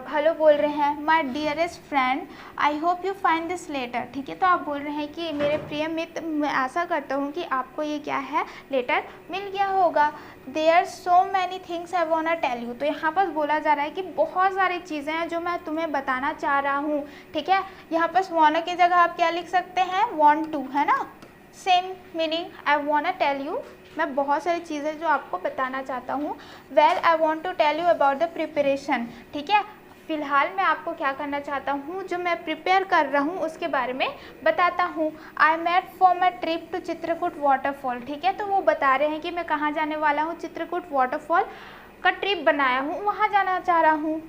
हेलो बोल रहे हैं। My dearest friend, I hope you find this letter. ठीक है, तो आप बोल रहे हैं कि मेरे प्रिय मित्र, मैं आशा करता हूँ कि आपको ये क्या है, लेटर मिल गया होगा। There so many things I want to tell you. तो यहाँ पर बोला जा रहा है कि बहुत सारी चीज़ें हैं जो मैं तुम्हें बताना चाह रहा हूँ। ठीक है, यहाँ पर वांट की जगह आप क्या लिख सकते हैं, वांट टू, है ना, same meaning, I want to tell you, मैं बहुत सारी चीज़ें जो आपको बताना चाहता हूँ। Well I want to tell you about the preparation. ठीक है, फ़िलहाल मैं आपको क्या करना चाहता हूँ, जो मैं प्रिपेयर कर रहा हूँ उसके बारे में बताता हूँ। I made for my trip to Chitrakoot waterfall. ठीक है, तो वो बता रहे हैं कि मैं कहाँ जाने वाला हूँ, चित्रकूट वाटरफॉल का ट्रिप बनाया हूँ, वहाँ जाना चाह रहा हूँ।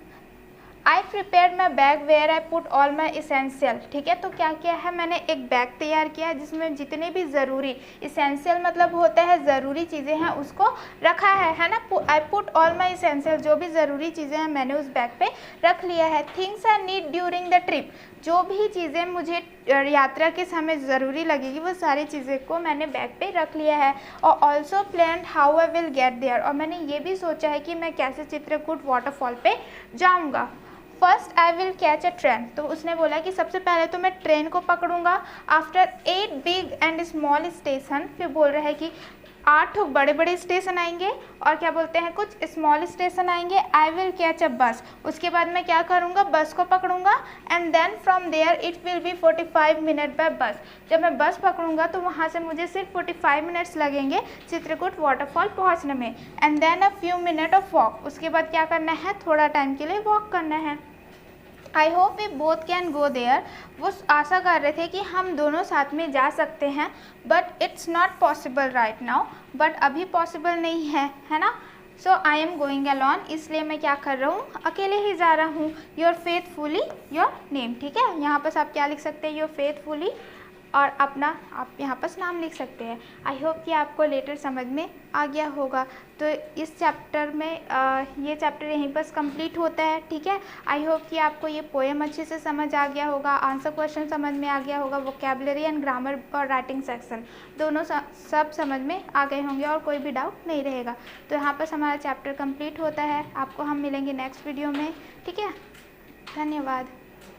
I prepare my bag where I put all my essential. ठीक है, तो क्या किया है, मैंने एक बैग तैयार किया जिसमें जितने भी ज़रूरी, इसेंशियल मतलब होता है ज़रूरी चीज़ें हैं, उसको रखा है ना। आई पुट ऑल माई इसेंशियल, जो भी ज़रूरी चीज़ें हैं मैंने उस बैग पे रख लिया है। Things I need during the trip, जो भी चीज़ें मुझे यात्रा के समय ज़रूरी लगेगी वो सारी चीज़ें को मैंने बैग पे रख लिया है। और also plan how I will get there, और मैंने ये भी सोचा है कि मैं कैसे चित्रकूट वाटरफॉल पे जाऊँगा। First I will catch a train, तो उसने बोला कि सबसे पहले तो मैं ट्रेन को पकड़ूंगा। After 8 big and small station, फिर बोल रहा है कि 8 बड़े बड़े स्टेशन आएंगे और क्या बोलते हैं कुछ स्मॉल स्टेशन आएंगे। आई विल कैच अ बस, उसके बाद मैं क्या करूँगा, बस को पकड़ूंगा। And then from there it will be 45 minute by bus, जब मैं बस पकड़ूंगा तो वहाँ से मुझे सिर्फ 45 मिनट्स लगेंगे चित्रकूट वाटरफॉल पहुँचने में। And then a few minute of walk, उसके बाद क्या करना है, थोड़ा टाइम के लिए वॉक करना है। I hope we both can go there, वो आशा कर रहे थे कि हम दोनों साथ में जा सकते हैं, but it's not possible right now, but अभी पॉसिबल नहीं है ना। सो आई एम गोइंग अलॉन, इसलिए मैं क्या कर रहा हूँ, अकेले ही जा रहा हूँ। योर फेथफुली योर नेम, ठीक है, यहाँ पर आप क्या लिख सकते हैं, योर फेथफुली, और अपना आप यहाँ पर नाम लिख सकते हैं। आई होप कि आपको लेटर समझ में आ गया होगा। तो इस चैप्टर में ये चैप्टर यहीं पर कंप्लीट होता है। ठीक है, आई होप कि आपको ये पोएम अच्छे से समझ आ गया होगा, आंसर क्वेश्चन समझ में आ गया होगा, वोकैबुलरी एंड ग्रामर और राइटिंग सेक्शन दोनों सब समझ में आ गए होंगे और कोई भी डाउट नहीं रहेगा। तो यहाँ पर हमारा चैप्टर कंप्लीट होता है। आपको हम मिलेंगे नेक्स्ट वीडियो में। ठीक है, धन्यवाद।